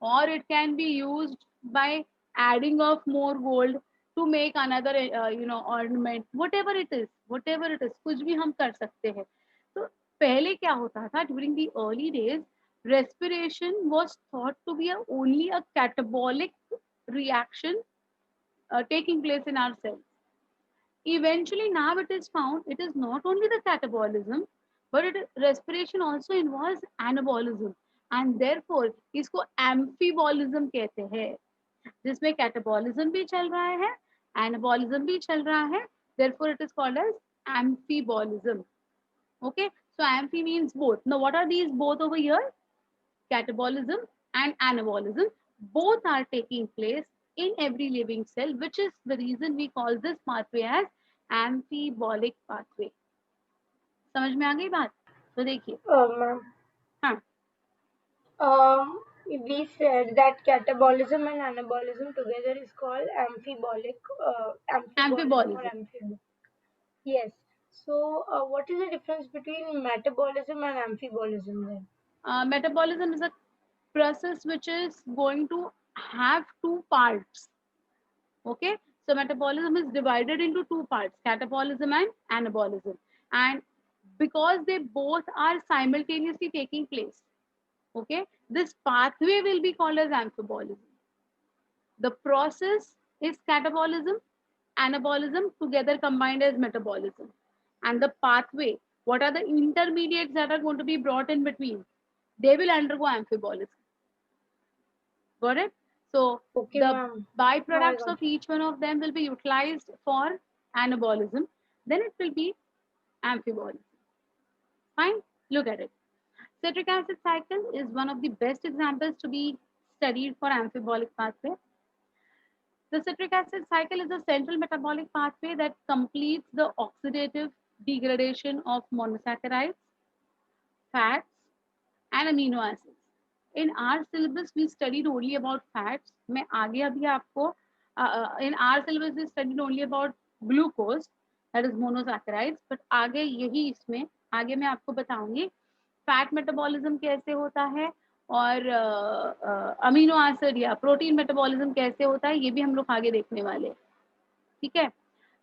or it can be used by adding of more gold to make another ornament, whatever it is, कुछ भी हम कर सकते हैं। तो पहले क्या होता था, during the early days respiration was thought to be only a catabolic reaction taking place in our cells. Eventually now it is found it is not only the catabolism, but respiration also involves anabolism, and therefore इसको amphibolism कहते हैं, जिसमें catabolism भी चल रहा है, anabolism भी चल रहा है, therefore it is called as amphibolism. Okay, so amphi means both. Now what are these both over here? Catabolism and anabolism, both are taking place in every living cell, which is the reason we call this pathway as amphibolic pathway. समझ में आ गई बात? तो देखिए, Ma'am. हाँ, We said that catabolism and anabolism together is called amphibolism or amphibolism. amphibolic. Yes. So, what is the difference between metabolism and amphibolism then? Metabolism is a process which is going to have two parts. Okay, so metabolism is divided into two parts, catabolism and anabolism, and because they both are simultaneously taking place, okay, this pathway will be called as amphibolism. The process is catabolism, anabolism together combined as metabolism, and the pathway, what are the intermediates that are going to be brought in between, they will undergo amphibolism. Got it? So Okay, the ma'am. I byproducts got of each one of them will be utilized for anabolism, then it will be amphibolism. Fine, look at it. Citric acid cycle is one of the best examples to be studied for amphibolic pathway. The citric acid cycle is a central metabolic pathway that completes the oxidative degradation of monosaccharides, fats, and amino acids. In our syllabus, we studied only about fats. मैं आगे अभी आपको in our syllabus we studied only about glucose, that is monosaccharides. But आगे यही इसमें आगे मैं आपको बताऊंगी फैट मेटाबॉलिज्म कैसे होता है और अमीनो एसिड या प्रोटीन मेटाबॉलिज्म कैसे होता है, ये भी हम लोग आगे देखने वाले हैं. ठीक है.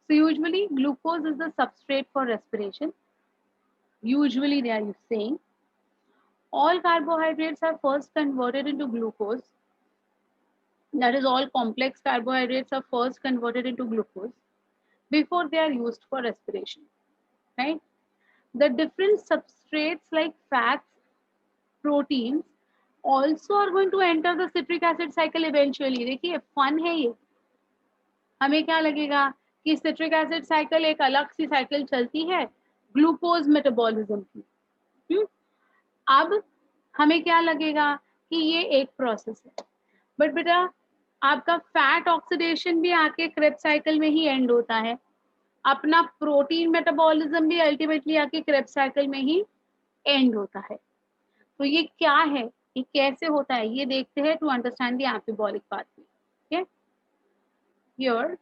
So usually glucose is the substrate for respiration. Usually they are saying all carbohydrates are first converted into glucose That is, all complex carbohydrates are first converted into glucose before they are used for respiration, right? The different substrates like fats, proteins also are going to enter the citric acid cycle eventually. देखिए fun है ये. हमें क्या लगेगा कि citric acid cycle एक अलग सी cycle चलती है ग्लूकोज मेटाबॉलिज्म की. अब हमें क्या लगेगा कि ये एक प्रोसेस है, बट बेटा आपका फैट ऑक्सीडेशन भी आके क्रेब्स साइकिल में ही एंड होता है. अपना प्रोटीन मेटाबॉलिज्म भी अल्टीमेटली आके क्रेब्स साइकिल में ही एंड होता है. तो ये क्या है, ये कैसे होता है, ये देखते हैं to understand the amphibolic pathway. Okay, here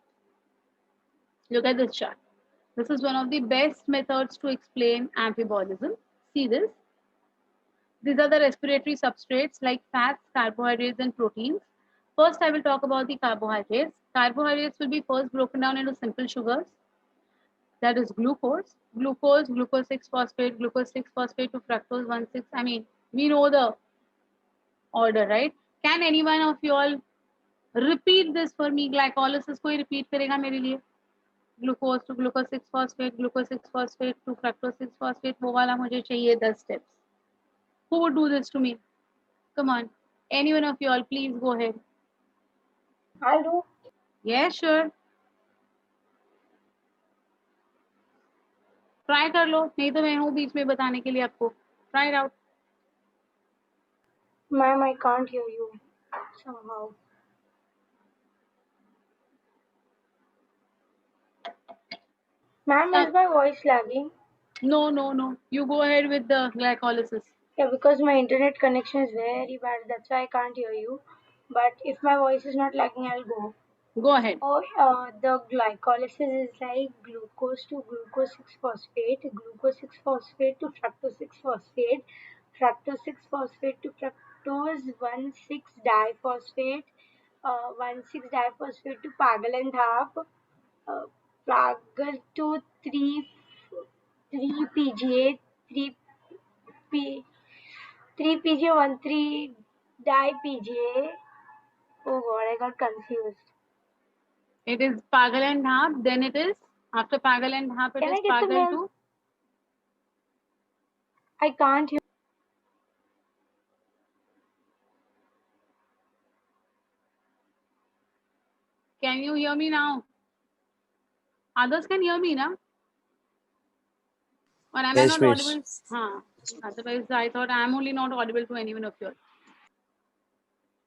look at this chart. This is one of the best methods to explain amphibolism. See this. These are the respiratory substrates like fats, carbohydrates, and proteins. First, I will talk about the carbohydrates. Carbohydrates will be first broken down into simple sugars. That is glucose. Glucose 6-phosphate, glucose 6-phosphate to fructose 1,6. I mean, we know the order, right? Can any one of you all repeat this for me? Glycolysis कोई repeat करेगा मेरे लिए? Glucose to glucose 6-phosphate, glucose 6-phosphate to fructose 6-phosphate. वो वाला मुझे चाहिए 10 steps. Who would do this to me? Come on. Any one of you all, please go ahead. I'll do. Yeah, sure. Try कर लो, नहीं तो मैं हूँ बीच में बताने के लिए आपको. Try it out. Ma'am, I can't hear you somehow. Ma'am, is my voice lagging? No. You go ahead with the glycolysis. Yeah, because my internet connection is very bad. That's why I can't hear you. But if my voice is not lagging, I'll go. Go ahead. Oh, the glycolysis is like glucose to glucose 6-phosphate, glucose 6-phosphate to fructose 6-phosphate, fructose 6-phosphate to fructose 1,6-diphosphate, 1,6-diphosphate to Pagal and half, Pagal to 3 PGA, 3 P 3 PGA, 1 3 di PGA. Oh god, I got confused. It is Pagal and half. Then it is after Pagal and half. It Can is I get some Pagal help? to. I can't hear. Can you hear me now? Others can hear me now. Or am I Yes, not miss. audible? हाँ. Otherwise, I thought I am only not audible to anyone of you.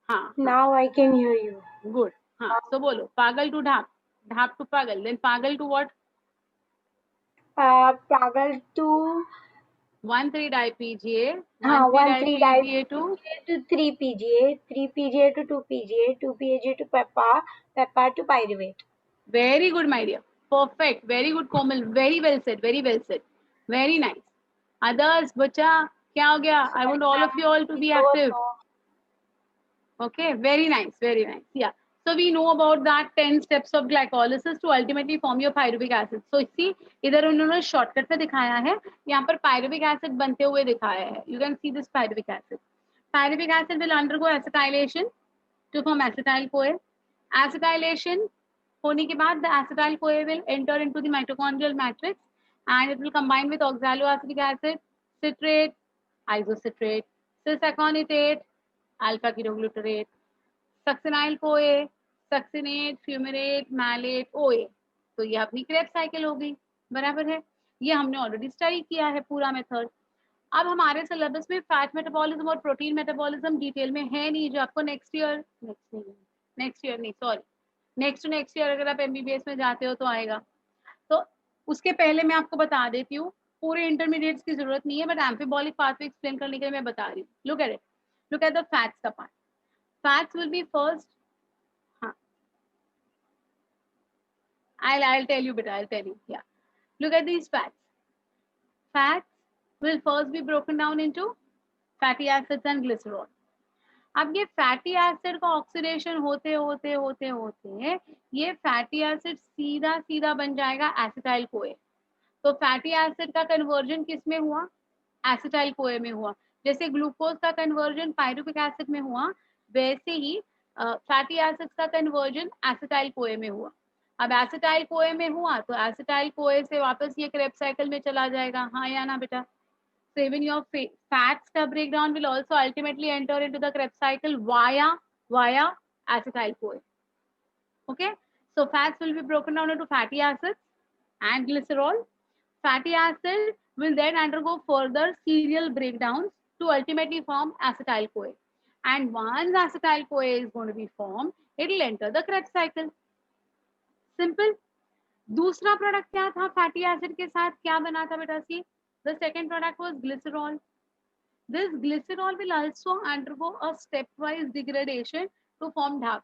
हाँ. Now I can hear you. Good. हाँ. So बोलो. Pagal to dhap. Dhap to Pagal. Then Pagal to what? Pagal to 1,3-di-PGA. 1,3-di to 3 PGA, 3 PGA to 2 PGA, 2 PGA to Peppa, Peppa to pyruvate. Very good, my dear. Perfect. Very good, Komal. Very well said. Very well said. Very nice. Others, बच्चा क्या हो गया? I want all of you all to be active. Okay, very nice, very nice. Yeah. So we know about that 10 steps of glycolysis to ultimately form your pyruvic acid. So see, इधर उन्होंने shortcut में दिखाया है, यहाँ पर pyruvic acid बनते हुए दिखाया है. You can see this pyruvic acid. Pyruvic acid will undergo acetylation to form acetyl CoA. Acetylation होने के बाद the acetyl CoA will enter into the mitochondrial matrix and it will combine with oxaloacetic acid, citrate, isocitrate, cis-aconitate, alpha ketoglutarate, succinyl कोए, succinate, fumarate, mallet, ओए. तो ये अपनी Krebs cycle हो गई. बराबर है. ये हमने ऑलरेडी स्टडी किया है पूरा मेथड. अब हमारे सिलेबस में फैट मेटाबॉलिज्म और प्रोटीन मेटाबॉलिज्म डिटेल में है नहीं, जो आपको नेक्स्ट ईयर नेक्स्ट ईयर अगर आप एमबीबीएस में जाते हो तो आएगा. तो उसके पहले मैं आपको बता देती हूँ, पूरे इंटरमीडिएट्स की जरूरत नहीं है, बट एम्फीबॉलिक पाथवे एक्सप्लेन करने के लिए मैं बता रही हूँ. Look at it. Look at the fats का part. Fats will be first. I'll tell you, beta. I'll tell you. Yeah. Look at these fats. Fats will first be broken down into fatty acids and glycerol. अब ये fatty acid का oxidation होते होते होते होते ये fatty acid सीधा सीधा बन जाएगा एसिटाइल कोए. तो फैटी एसिड का कन्वर्जन किस में हुआ? एसिटाइल कोए में हुआ. जैसे ग्लूकोज का कन्वर्जन पायरुविक एसिड में हुआ, वैसे ही फैटी एसिड्स का कन्वर्जन एसिटाइल कोए में हुआ। अब एसिटाइल कोए में हुआ तो एसिटाइल कोए से वापस ये क्रेब्स साइकिल में चला जाएगा, हाँ या ना बेटा? So even your fats का breakdown will also ultimately enter into the Krebs cycle via acetyl CoA. Okay, so fats will be broken down into fatty acids and glycerol. Fatty acid will then undergo further serial breakdowns to ultimately form acetyl CoA. And once acetyl CoA is going to be formed, it will enter the Krebs cycle. Simple. दूसरा product क्या था fatty acid के साथ, क्या बना था बेटा सी? The second product was glycerol. This glycerol will also undergo a stepwise degradation to form DAP.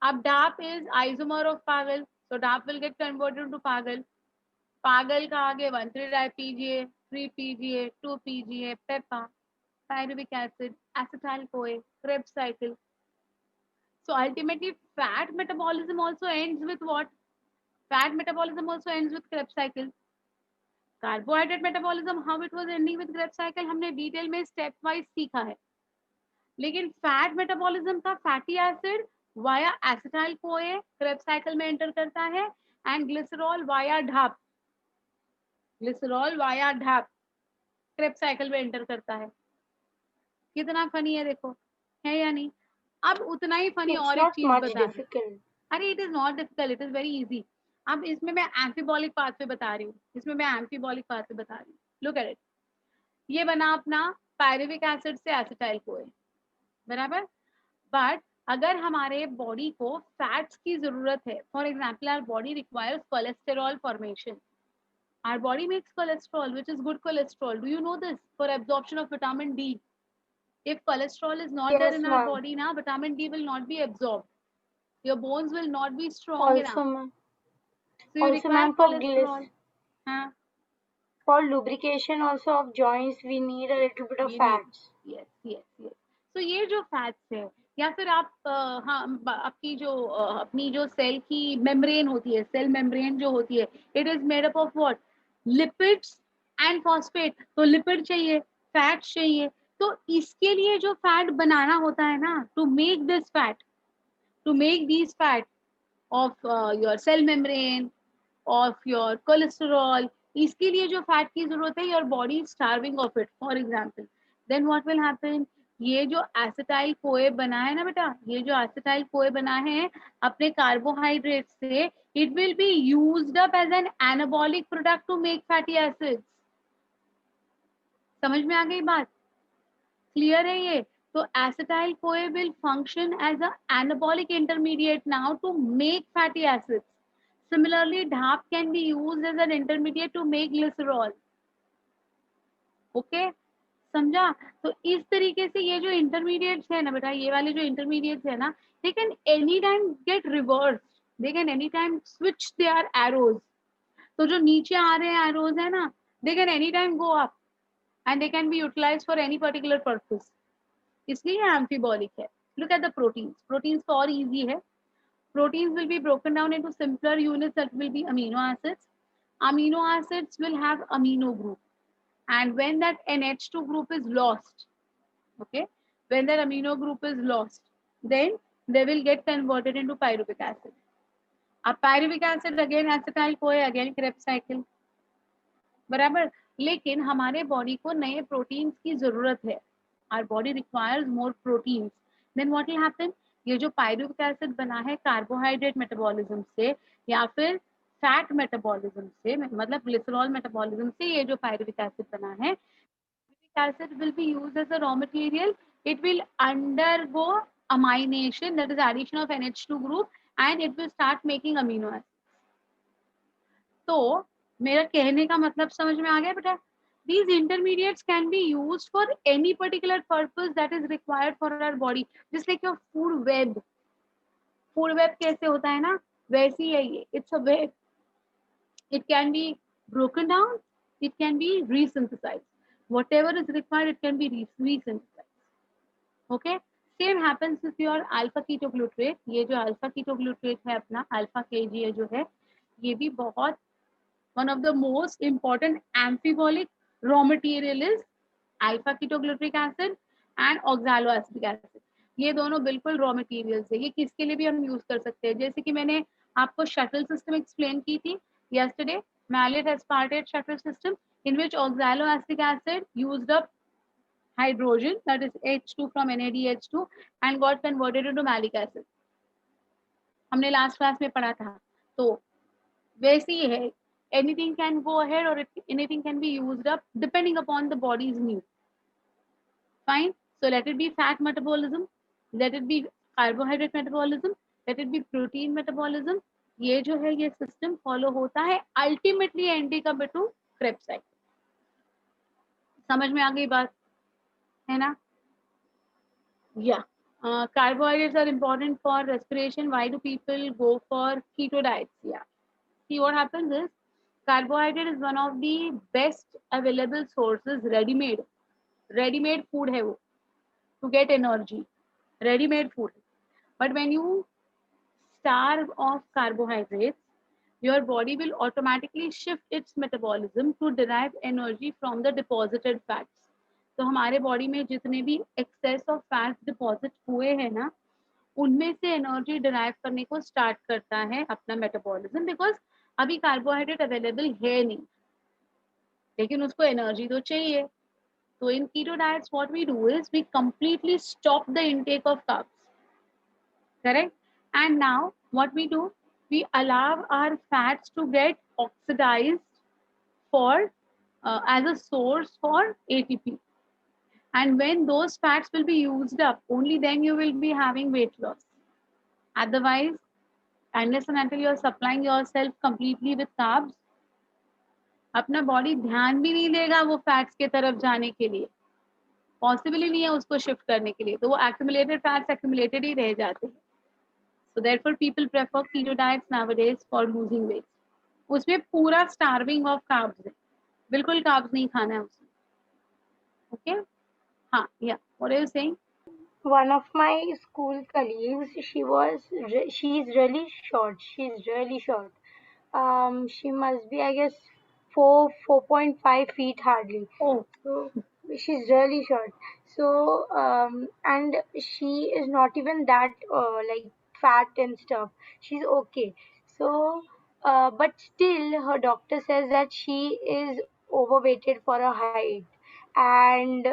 Ab DAP is isomer of Pagal, so DAP will get converted to Pagal. Pagal का आगे 1,3-DiPGA, 3-PGA, 2-PGA, PEPA, pyruvic acid, acetyl CoA, Krebs cycle. So ultimately, fat metabolism also ends with what? Fat metabolism also ends with Krebs cycle. Carbohydrate metabolism how it was ending with Krebs cycle हमने detail में step wise सीखा है, लेकिन fat metabolism का fatty acid via acetyl CoA Krebs cycle में enter करता है and glycerol via ढाप, ग्लिसरॉल वाया ढाप क्रेब्स साइकिल में एंटर करता है. कितना फनी है देखो, है या नहीं? अब उतना ही फनी It's और एक not चीज much बता दूं. difficult. अरे it is not difficult, it is very easy. अब इसमें मैं एम्फीबॉलिक पाथवे बता रही हूँ, इसमें मैं एम्फीबॉलिक पाथवे बता रही हूँ. Look at it. ये बना अपना पायरुविक एसिड से एसिटाइल कोए, बराबर. बट अगर हमारे बॉडी को फैट्स की जरूरत है, for example our body requires cholesterol formation, our body makes cholesterol which is good cholesterol. Do you know this? For absorption of vitamin D. if cholesterol is not there Yes, in our ma'am. body now, vitamin D will not be absorbed, your bones will not be strong Also, enough, ma'am. so you Also, require ma'am, cholesterol. Huh? for lubrication also of joints, we need a little bit of We need. fats. Yes, yes, yes. So ये जो fats है, या फिर आप हाँ आपकी जो अपनी जो सेल की मेम्ब्रेन होती है, सेल मेम्ब्रेन जो होती है, it is made up of what? Lipids and phosphate. तो लिपिड चाहिए, फैट चाहिए. तो इसके लिए जो फैट बनाना होता है ना, to make this fat, to make these fat of your cell membrane, of your cholesterol, इसके लिए जो फैट की जरूरत है, your body is starving of it, for example, then what will happen? ये जो एसिटाइल कोए बना है ना बेटा, ये जो एसिटाइल कोए बना है अपने कार्बोहाइड्रेट से, it will be used up as an anabolic product to make fatty acids. समझ में आ गई बात? क्लियर है ये? तो acetyl CoA will function as an anabolic intermediate now to make fatty acids. Similarly, DAP can be used as an intermediate to make glycerol. Okay? समझा? तो इस तरीके से ये जो इंटरमीडिएट्स है ना बेटा, ये वाले जो इंटरमीडिएट्स है ना, they can anytime get reversed, they can anytime switch their arrows. तो जो नीचे आ रहे हैं arrows है ना, they can anytime go up and they can be utilized for any particular purpose. इसलिए एम्फीबॉलिक है. Look at the proteins. Proteins तो और इजी है. Proteins will be broken down into simpler units that will be amino acids. Amino acids will have amino group, and when that NH2 group is lost, okay, when that amino group is lost, then they will get converted into pyruvic acid. अब pyruvic acid again acetyl CoA, again Krebs cycle, बराबर. लेकिन हमारे body को नए proteins की जरूरत है. Our body requires more proteins. Then what will happen? ये जो पायरुविक एसिड बना है कार्बोहाइड्रेट मेटाबॉलिज्म से या फिर फैट मेटाबॉलिज्म से, मतलब ग्लिसरॉल मेटाबॉलिज्म से, ये जो पायरुविक एसिड बना है, acid will be used as a raw material. It will undergo amination, that is addition of NH2 group, and it will start making amino acids. तो मेरा कहने का मतलब समझ में आ गया बेटा? These intermediates can be used for any particular purpose that is required for our body. Just like your food web. Food web कैसे होता है ना, वैसी है ये. It's a web. It can be broken down. It can be resynthesized. Whatever is required, it can be resynthesized. Okay? Same happens with your alpha ketoglutarate. ये जो alpha ketoglutarate है अपना alpha KG जो है, ये भी बहुत one of the most important amphibolic raw material is alpha ketoglutric acid and oxaloacetic acid. ये दोनों बिल्कुल रॉ मटेरियल्स है। ये किसके लिए भी हम यूज कर सकते हैं, जैसे कि मैंने आपको शटल सिस्टम एक्सप्लेन की थी yesterday, malate aspartate shuttle system in which oxaloacetic acid used up hydrogen, that is H2 from NADH2, and got converted into malic acid. हमने लास्ट क्लास में पढ़ा था। तो वैसे ही है, anything can go ahead or anything can be used up depending upon the body's need. Fine. So let it be fat metabolism, let it be carbohydrate metabolism, let it be protein metabolism. ये जो है ये system follow होता है ultimately anti कब to Krebs cycle. समझ में आ गई बात है ना? Yeah. Carbohydrates are important for respiration. Why do people go for keto diets? Yeah. See, what happens is carbohydrate is one of the best available sources, ready-made food है वो, to get energy, ready-made food. But when you starve of carbohydrates, your body will automatically shift its metabolism to derive energy from the deposited fats. तो हमारे body में जितने भी access of fats deposit हुए हैं ना, उनमें से एनर्जी डिराइव करने को स्टार्ट करता है अपना मेटाबॉलिज्म, बिकॉज अभी कार्बोहाइड्रेट अवेलेबल है नहीं, लेकिन उसको एनर्जी तो चाहिए। तो in keto diets what we do is we completely stop the intake of carbs, correct? And now what we do, we allow our fats to get oxidized for as a source for ATP. And when those fats will be used up, only then you will be having weight loss. Otherwise, unless and until you are supplying yourself completely with carbs, अपना body ध्यान भी नहीं देगा वो fats के तरफ जाने के लिए, पॉसिबल ही नहीं है उसको शिफ्ट करने के लिए, तो वो एक्यूमुलेटेड फैट्स एक्यूमुलेटेड ही रह जाते हैं। So therefore people prefer keto diets nowadays for losing weight. उसमें पूरा starving of carbs है, बिल्कुल carbs नहीं खाना है उसमें। Okay? हाँ, yeah. What are you saying? One of my school colleagues, she's really short. She's really short. She must be, I guess, 4.5 feet hardly. Oh, So she's really short. So and she is not even that like fat and stuff. She's okay. So but still, her doctor says that she is overweighted for her height, and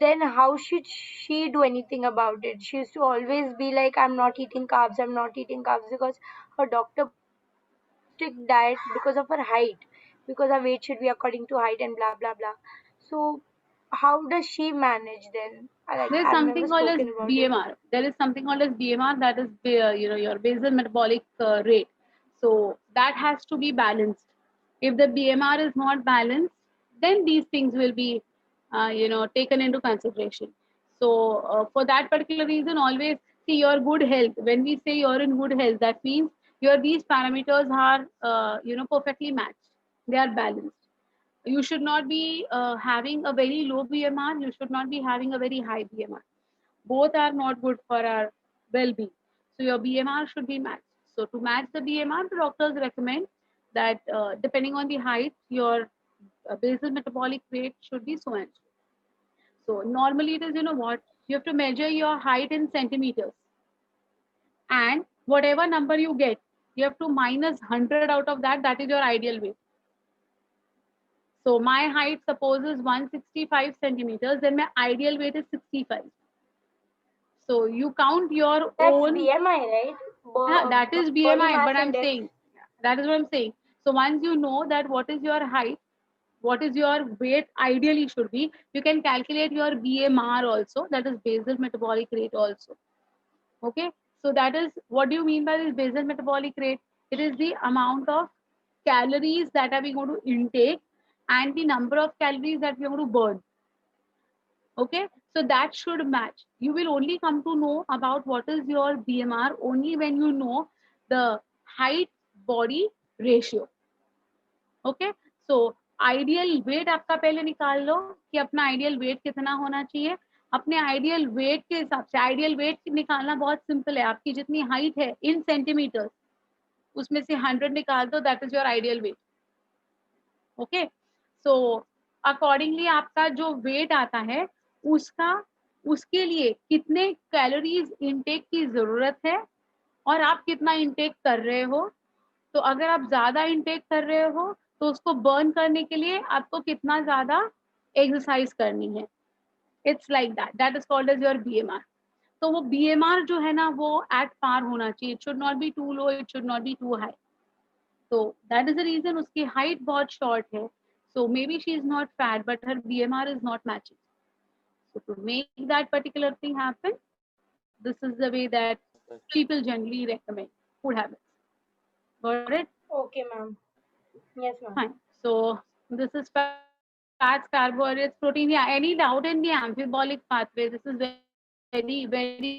then how should she do anything about it? She used to always be like, I'm not eating carbs, I'm not eating carbs, because her doctor strict diet because of her height, because her weight should be according to height and blah blah blah. So how does she manage then? Like, there's I've something never called as spoken about it. BMR. There is something called as BMR, that is your basal metabolic rate. So that has to be balanced. If the BMR is not balanced, then these things will be taken into consideration. So for that particular reason, always see your good health. When we say you're in good health, that means your these parameters are perfectly matched. They are balanced. You should not be having a very low BMR. You should not be having a very high BMR. Both are not good for our well-being. So your BMR should be matched. So to match the BMR, the doctors recommend that depending on the height, your basal metabolic rate should be so and so. So normally it is, what? You have to measure your height in centimeters. And whatever number you get, you have to minus 100 out of that. That is your ideal weight. So my height suppose is 165 centimeters, then my ideal weight is 65. So you count your That's own. BMI, right? That is Body BMI, mass but I'm index. saying that is what I'm saying. So once you know that what is your height, what is your weight ideally should be, you can calculate your BMR also, that is basal metabolic rate also. Okay, so that is what do you mean by this basal metabolic rate? It is the amount of calories that are we going to intake and the number of calories that we are going to burn. Okay, so that should match. You will only come to know about what is your BMR only when you know the height body ratio. Okay, so ideal weight आपका पहले निकाल लो कि अपना ideal weight कितना होना चाहिए। अपने ideal weight के हिसाब से, आइडियल वेट निकालना बहुत सिंपल है, आपकी जितनी हाइट है इन सेंटीमीटर उसमें से 100 निकाल दो, that is your ideal weight. Okay, so accordingly आपका जो वेट आता है उसका उसके लिए कितने कैलोरीज इनटेक की ज़रूरत है और आप कितना इनटेक कर रहे हो। तो अगर आप ज़्यादा इनटेक कर रहे हो तो उसको बर्न करने के लिए आपको कितना ज़्यादा एक्सरसाइज करनी है। It's like that, that is called as your BMR. तो वो बीएमआर जो है ना वो एट पार होना चाहिए, it should not be too low, it should not be too high. तो दैट इज द रीजन उसकी हाइट बहुत शॉर्ट है, so maybe she is not fat but her BMR is not matching. So to make that particular thing happen, this is the way that people generally recommend food habits. Got it? Okay, ma'am. Yes, ma'am. Fine. So this is fats, carbohydrates, protein. Yeah. Any doubt in the amphibolic pathway? This is very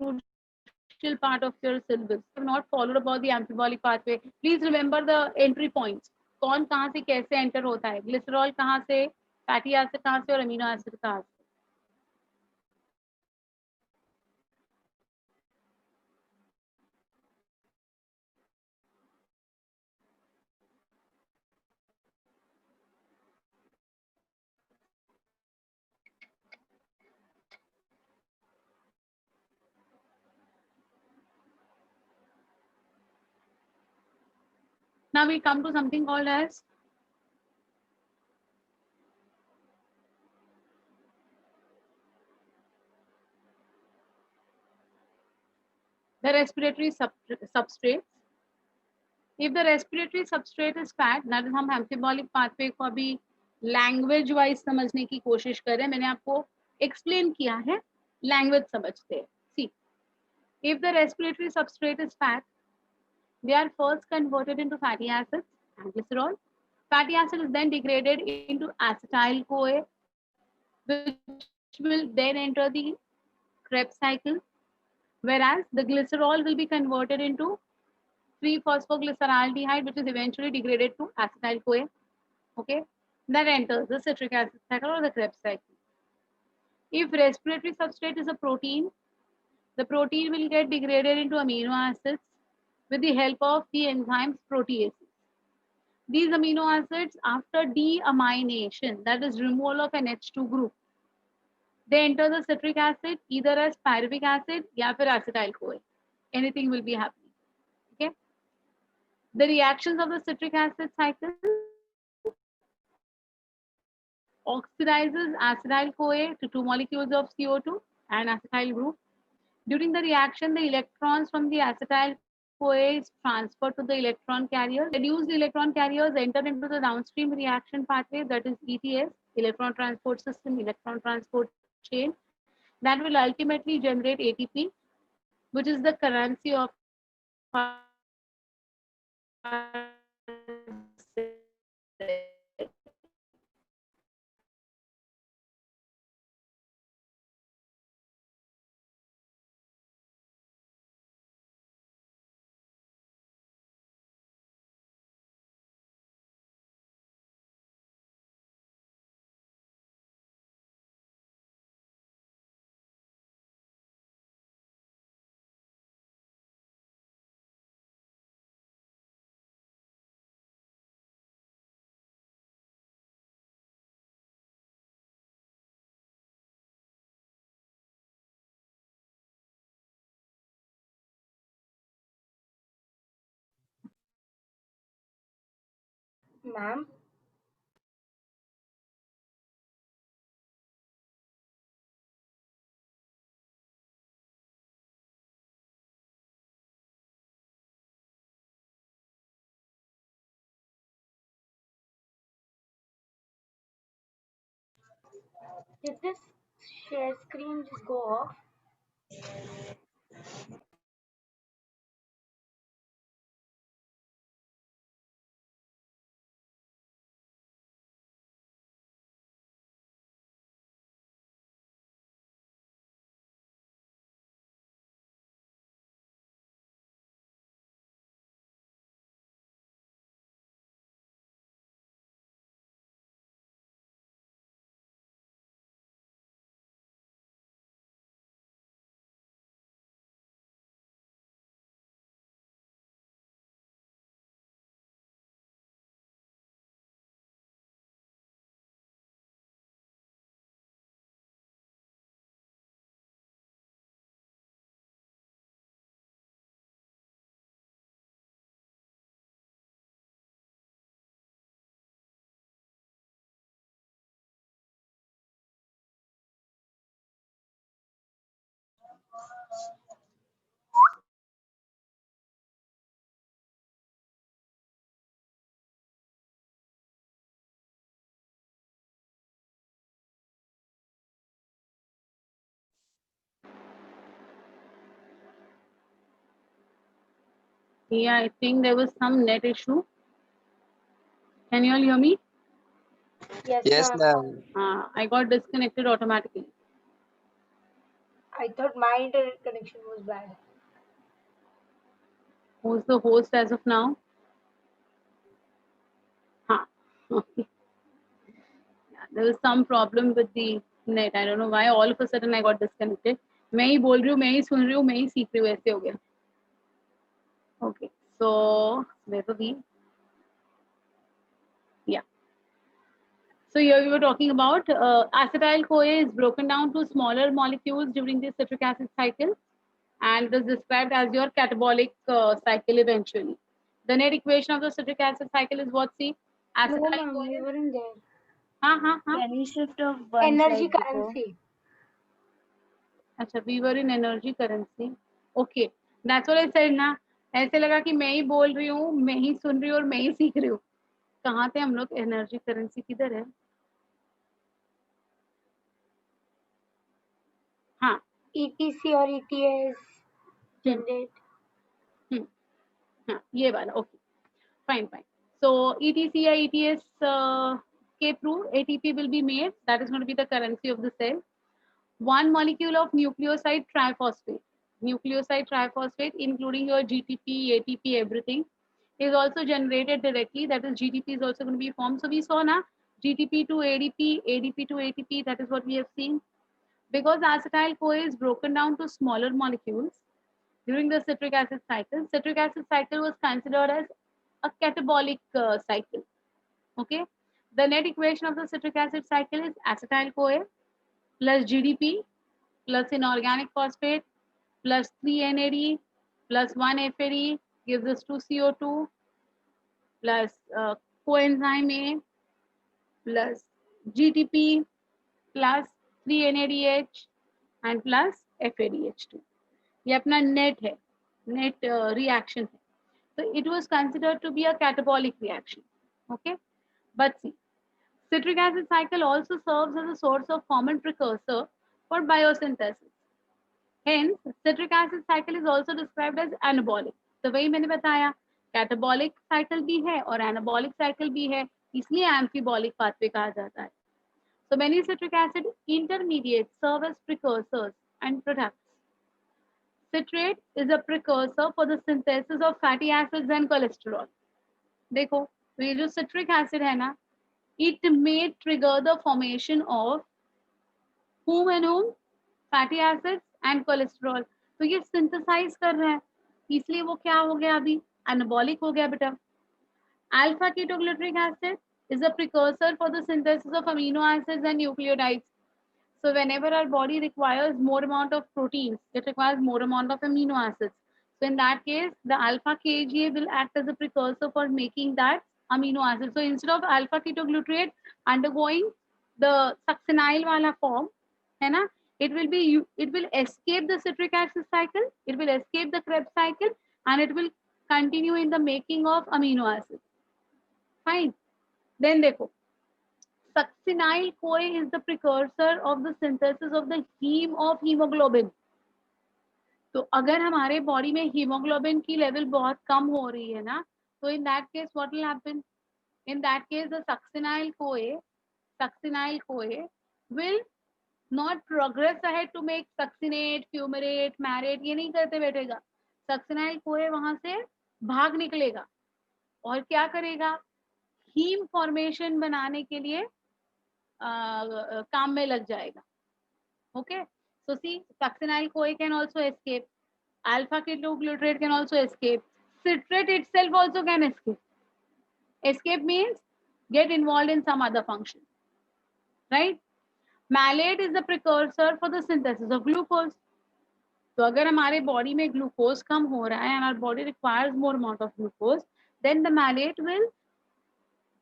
crucial part of your syllabus. If you have not followed about the amphibolic pathway, please remember the entry points. कौन कहाँ से कैसे enter होता है, glycerol कहाँ से, fatty acid कहाँ से और अमीनो एसिड कहाँ से। Now we come to something called as the respiratory substrates. If the respiratory substrate is fat, that is हम एम्फिबॉलिक पाथवे को अभी लैंग्वेज वाइज समझने की कोशिश कर रहे हैं, मैंने आपको एक्सप्लेन किया है, लैंग्वेज समझते हैं। सी, if the respiratory substrate is fat, they are first converted into fatty acids and glycerol. Fatty acid is then degraded into acetyl CoA, which will then enter the Krebs cycle, whereas the glycerol will be converted into 3-phosphoglyceraldehyde, which is eventually degraded to acetyl CoA. Okay, that enters the citric acid cycle or the Krebs cycle. If respiratory substrate is a protein, the protein will get degraded into amino acids with the help of the enzymes proteases. These amino acids, after deamination, that is removal of an H2 group, they enter the citric acid either as pyruvic acid or acetyl CoA. Anything will be happening. Okay. The reactions of the citric acid cycle oxidizes acetyl CoA to two molecules of CO2 and acetyl group. During the reaction, the electrons from the acetyl CoA is transferred to the electron carriers. Reduced electron carriers enter into the downstream reaction pathway, that is ETS, electron transport system, electron transport chain, that will ultimately generate ATP, which is the currency of Ma'am, did this share screen just go off? Yeah, I think there was some net issue. Can you all hear me? Yes, Yes, ma'am. ma'am. I got disconnected automatically. I thought my internet connection was bad. Who's the host as of now? Huh. Okay. Yeah, there was some problem with the net. I don't know why all of a sudden I got disconnected. मैं ही बोल रही हूँ, मैं ही सुन रही हूँ, मैं ही सीख रही हूँ, ऐसे हो गया. Okay. So where were we? Yeah. So here we were talking about acetyl-CoA is broken down to smaller molecules during the citric acid cycle and is described as your catabolic cycle eventually. The net equation of the citric acid cycle is what? See, No, ma'am, we acetyl-CoA. weren't there. हाँ. Can you shift of one Energy slide before? currency. अच्छा, we were in energy currency. Okay, that's what I said ना. ऐसे लगा कि मैं ही बोल रही हूँ, मैं ही सुन रही हूँ और मैं ही सीख रही हूँ. कहाँ थे हम लोग? एनर्जी करेंसी किधर है? हाँ. ETC or ETS generate. हाँ, ये वाला. Okay, fine. So ETC or ETS के through ATP will be made. That is going to be the currency of the cell. One molecule of nucleoside triphosphate. Nucleoside triphosphate, including your GTP, ATP, everything, is also generated directly. That is, GTP is also going to be formed. So we saw now GTP to ADP, ADP to ATP. That is what we have seen. Because acetyl-CoA is broken down to smaller molecules during the citric acid cycle. Citric acid cycle was considered as a catabolic cycle. Okay. The net equation of the citric acid cycle is acetyl-CoA plus GDP plus inorganic phosphate plus 3 NAD plus 1 FAD gives us 2 CO2 plus coenzyme A plus GTP plus 3 NADH and plus FADH2. ये अपना net है, net reaction है. So it was considered to be a catabolic reaction. Okay, but see, citric acid cycle also serves as a source of common precursor for biosynthesis. Hence, citric acid cycle is also described as anabolic. तो वही मैंने बताया, catabolic cycle भी है और anabolic cycle भी है, इसलिए amphibolic pathway कहा जाता है. So many citric acid intermediates serve as precursors and products. Citrate is a precursor for the synthesis of fatty acids and cholesterol. देखो, तो ये जो citric acid है ना, it may trigger the formation of whom and whom? Fatty acids and cholesterol. तो ये synthesize कर रहा है, इसलिए वो क्या हो गया अभी? Anabolic हो गया बेटा. Alpha ketogluteric acid is a precursor for the synthesis of amino acids and nucleotides. So whenever our body requires more amount of proteins, it requires more amount of amino acids. So in that case, the alpha KGA will act as a precursor for making that amino acid. So instead of alpha ketoglutarate undergoing the succinyl wala form, है ना, it will escape the citric acid cycle, it will escape the Krebs cycle, and it will continue in the making of amino acids. Fine. Then देखो, succinyl CoA is the precursor of the synthesis of the heme of hemoglobin. तो अगर हमारे body में haemoglobin की level बहुत कम हो रही है ना, तो in that case what will happen? In that case the succinyl CoA will not progress ahead to make succinate, fumarate, marate, ये नहीं करते बैठेगा. succinyl CoA वहां से भाग निकलेगा और क्या करेगा? हीम फॉर्मेशन बनाने के लिए काम में लग जाएगा. Okay, so see, succinyl CoA can also escape, alpha ketoglutarate can also escape, citrate itself also can escape. Escape means get involved in some other function, right? Malate is the precursor for the synthesis of glucose. तो अगर हमारे body में glucose कम हो रहा है and our body requires more amount of glucose, then the malate will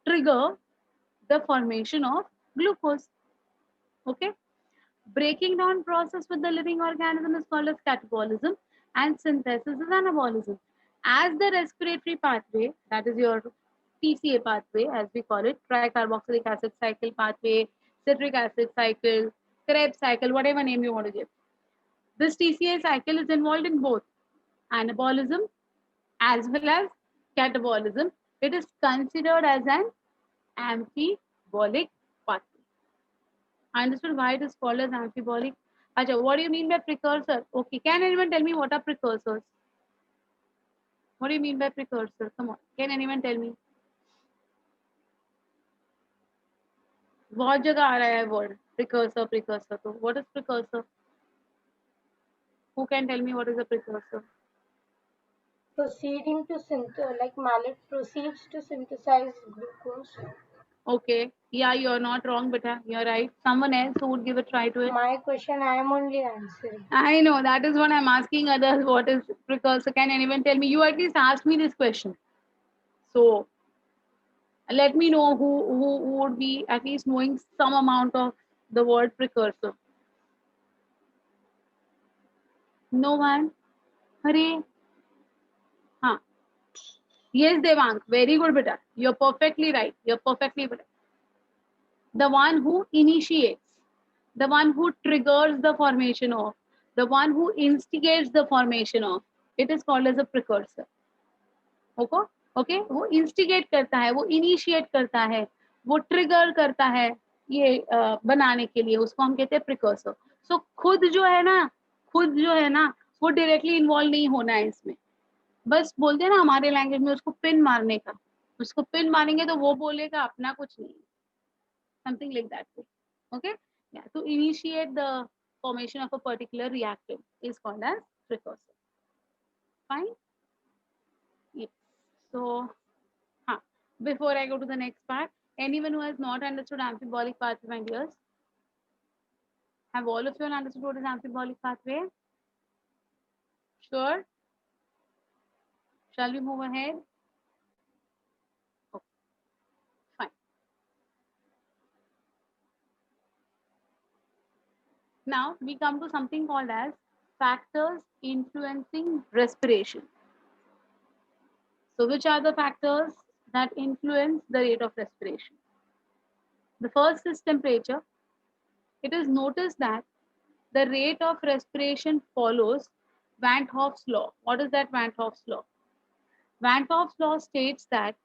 trigger the formation of glucose. Okay, breaking down process with the living organism is called as catabolism and synthesis is anabolism. As the respiratory pathway, that is your TCA pathway, as we call it, tricarboxylic acid cycle pathway, citric acid cycle, Krebs cycle, whatever name you want to give. This TCA cycle is involved in both anabolism as well as catabolism, it is considered as an amphibolic pathway. Understood why it is called as amphibolic? Acha, what do you mean by precursor? Okay, can anyone tell me what are precursors? What do you mean by precursor? Come on, can anyone tell me? बहुत जगह आ रहा है word precursor precursor. तो what is precursor? Who can tell me what is a precursor? Proceeding to like mallet proceeds to synthesize glucose. Okay, yeah, you're not wrong, beta. You're right. Someone else who would give a try to it. My question I am only answering. I know, that is what I'm asking others. What is precursor? Can anyone tell me? You at least asked me this question. So let me know who would be at least knowing some amount of the word precursor. No one? Hare? Huh. Yes, Devang. Very good, beta. You're perfectly right. You're perfectly right. The one who initiates, the one who triggers the formation of, the one who instigates the formation of, it is called as a precursor. Okay okay, वो instigate करता है, वो initiate करता है, वो trigger करता है ये बनाने के लिए, उसको हम कहते हैं प्रिकर्सर. सो खुद जो है ना, खुद जो है ना, वो डायरेक्टली इन्वॉल्व नहीं होना है इसमें. बस बोलते हैं ना हमारे लैंग्वेज में, उसको पिन मारने का. उसको पिन मारेंगे तो वो बोलेगा, अपना कुछ नहीं. Something like that way. Okay, yeah, to initiate the formation of a particular reactant is called as precursor. Fine. Yes. So before I go to the next part, anyone who has not understood amphibolic pathway, my dears? Have all of you understood what is amphibolic pathway? Sure? Shall we move ahead? Okay, fine. Now we come to something called as factors influencing respiration. So which are the factors that influence the rate of respiration? The first is temperature. It is noticed that the rate of respiration follows Van Hoff's law. What is that Van Hoff's law? Van Hoff's law states that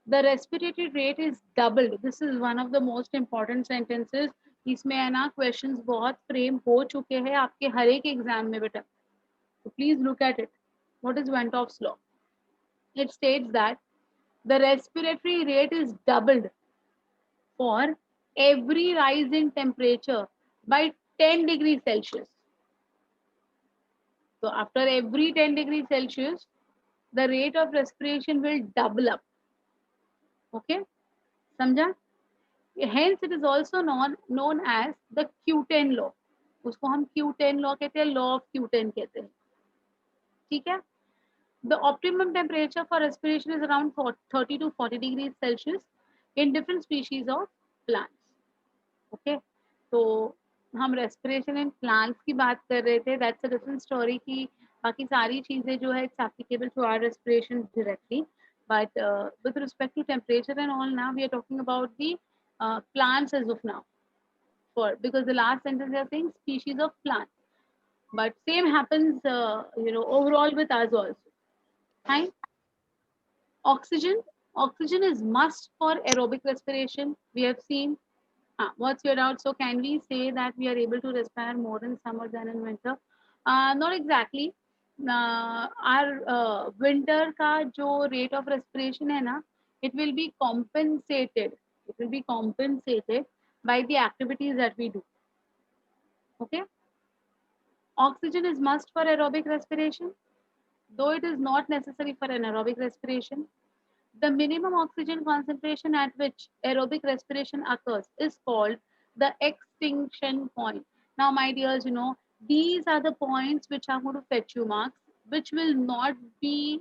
the respiratory rate is doubled. This is one of the most important sentences. इसमें है ना questions बहुत frame हो चुके हैं आपके हर एक exam में बेटा. So please look at it. What is Van Hoff's law? It states that the respiratory rate is doubled for every rise in temperature by 10 degrees Celsius. So after every 10 degrees Celsius, the rate of respiration will double up. Okay, समझा? Hence it is also known as the Q10 law. उसको हम Q10 law कहते हैं, law of Q10 कहते हैं. ठीक है? The optimum temperature for respiration is around 30 to 40 degrees Celsius in different species of plants. Okay, तो हम respiration in plants की बात कर रहे थे. That's a different story कि बाकी सारी चीजें जो है it's applicable to our respiration directly. But with respect to temperature and all, now we are talking about the plants as of now. Because the last sentence they are saying species of plants, but same happens overall with us also. Fine. Oxygen is must for aerobic respiration. We have seen. What's your doubt? So can we say that we are able to respire more in summer than in winter? Not exactly. Our winter का जो rate of respiration है ना, it will be compensated. It will be compensated by the activities that we do. Okay. Oxygen is must for aerobic respiration, though it is not necessary for anaerobic respiration. The minimum oxygen concentration at which aerobic respiration occurs is called the extinction point. Now, my dears, these are the points which are going to fetch you marks, which will not be,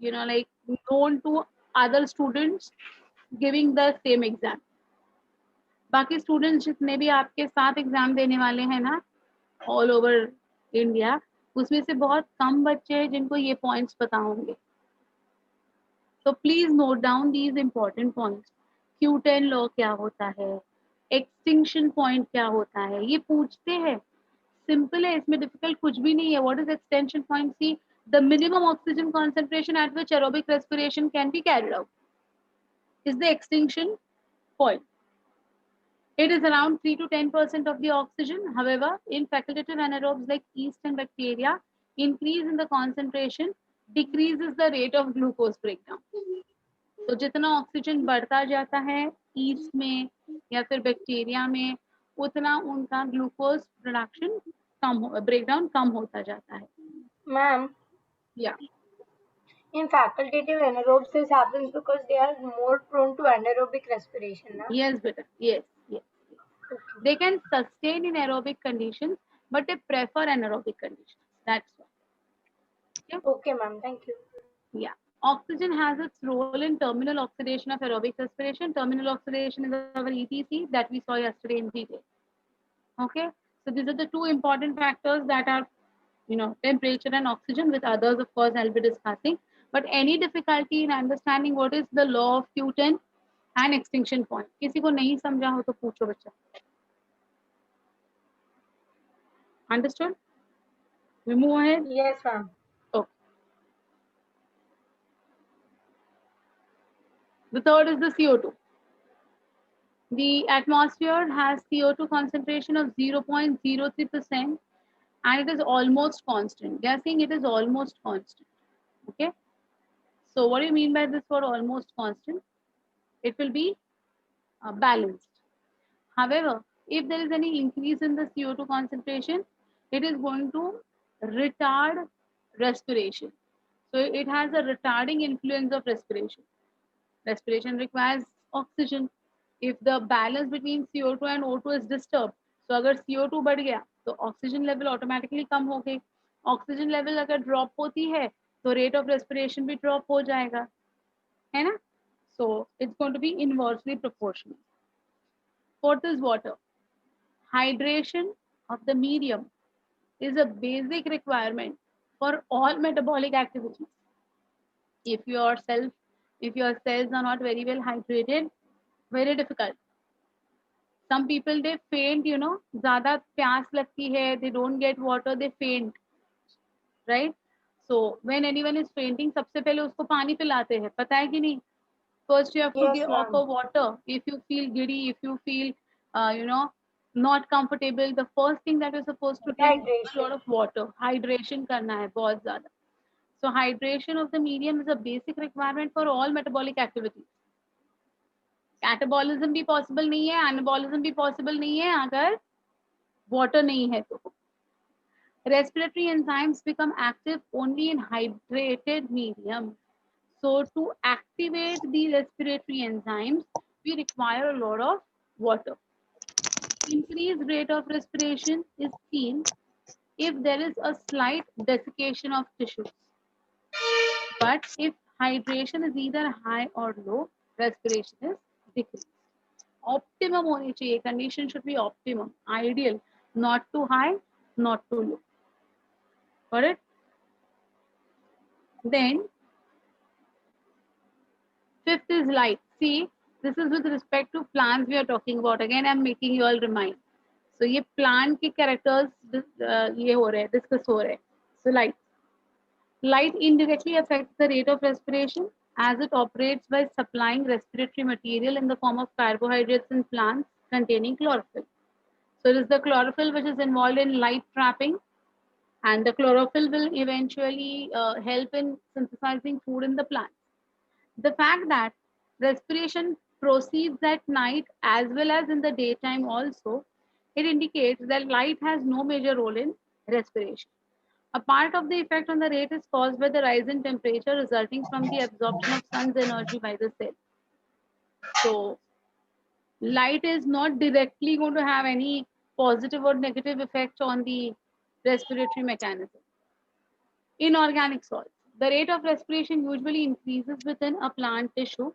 like known to other students giving the same exam. बाकी students जितने भी आपके साथ exam देने वाले हैं ना all over India, उसमें से बहुत कम बच्चे हैं जिनको ये पॉइंट्स पता होंगे. तो please note down these important points. Q10 law क्या होता है, एक्सटिंक्शन पॉइंट क्या होता है, ये पूछते हैं. सिंपल है, इसमें डिफिकल्ट कुछ भी नहीं है. What is extension point? See The minimum oxygen concentration at which aerobic respiration can be carried out is the extinction point. It is around 3 to 10% of the oxygen. However, in facultative anaerobes like yeast and bacteria, increase in the concentration decreases the rate of glucose breakdown. तो जितना oxygen बढ़ता जाता है east में या फिर bacteria में, उतना उनका ग्लूकोज प्रोडक्शन ब्रेकडाउन कम होता जाता है. Ma'am, या in facultative anaerobes, this happens because they are more prone to anaerobic respiration, na? Yes बेटा, yes yes. Okay. They can sustain in aerobic conditions, but they prefer anaerobic conditions. That's why. Okay, ma'am. Thank you. Yeah. Oxygen has its role in terminal oxidation of aerobic respiration. Terminal oxidation is our ETC that we saw yesterday in detail. Okay. So these are the two important factors that are, temperature and oxygen. With others, of course, I'll be discussing. But any difficulty in understanding what is the law of Q10 and extinction point? किसी को नहीं समझा हो तो पूछो बच्चा. Understood? We move ahead. Yes, ma'am. Okay. The third is the CO2. The atmosphere has CO2 concentration of 0.03% and it is almost constant. They are saying it is almost constant. Okay. So what do you mean by this word almost constant? It will be balanced. However, if there is any increase in the CO2 concentration, it is going to retard respiration. So it has a retarding influence of respiration. Respiration requires oxygen. If the balance between CO2 and O2 is disturbed, so अगर CO2 बढ़ गया तो oxygen level automatically कम हो गई. Oxygen level अगर drop होती है तो रेट ऑफ रेस्पिरेशन भी ड्रॉप हो जाएगा, है ना. So it's going to be inversely proportional. Fourth is water. Hydration of the medium is a basic requirement for all metabolic activities. If your cells are not very well hydrated, very difficult. Some people they faint, ज़्यादा प्यास लगती है, they don't get water, they faint, right? So when anyone is fainting, सबसे पहले उसको पानी पिलाते हैं, पता है कि नहीं? First you have to Yes, give ma'am. offer water. If you feel giddy, if you feel, not comfortable, the first thing that you're supposed to drink is a lot Dehydration. of water. Hydration करना है बहुत ज़्यादा. So hydration of the medium is a basic requirement for all metabolic activities. Catabolism भी possible नहीं है, anabolism भी possible नहीं है अगर वाटर नहीं है तो. Respiratory enzymes become active only in hydrated medium. So to activate the respiratory enzymes, we require a lot of water. Increased rate of respiration is seen if there is a slight desiccation of tissues. But if hydration is either high or low, respiration is decreased. Optimum होनी चाहिए, condition should be optimum, ideal, not too high, not too low. Got it? Then fifth is light. See, this is with respect to plants we are talking about. Again, I'm making you all remind. So ये plant के characters ये हो रहे हैं, discuss हो रहे हैं. So light. Light indirectly affects the rate of respiration as it operates by supplying respiratory material in the form of carbohydrates in plants containing chlorophyll. So it is the chlorophyll which is involved in light trapping, and the chlorophyll will eventually help in synthesizing food in the plant. The fact that respiration proceeds at night as well as in the daytime also, it indicates that light has no major role in respiration. A part of the effect on the rate is caused by the rise in temperature resulting from the absorption of sun's energy by the cell. So light is not directly going to have any positive or negative effect on the respiratory mechanism. Inorganic salts. The rate of respiration usually increases within a plant tissue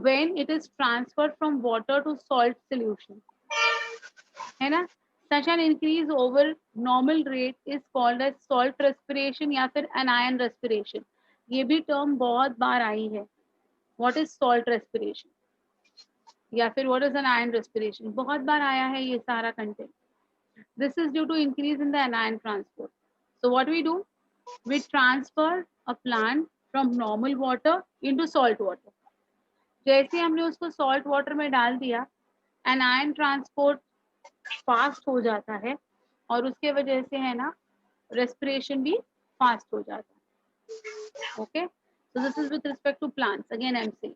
when it is transferred from water to salt solution. है ना? Such an increase over normal rate is called as salt respiration या फिर anion respiration. ये भी term बहुत बार आई है. What is salt respiration? या फिर what is anion respiration? बहुत बार आया है ये सारा content. This is due to increase in the anion transport. So what we do? We transfer a plant from normal water into salt water. जैसे हमने उसको salt water में डाल दिया, anion transport fast हो जाता है और उसके वजह से है ना respiration भी fast हो जाता है. Okay, so this is with respect to plants. Again I'm saying.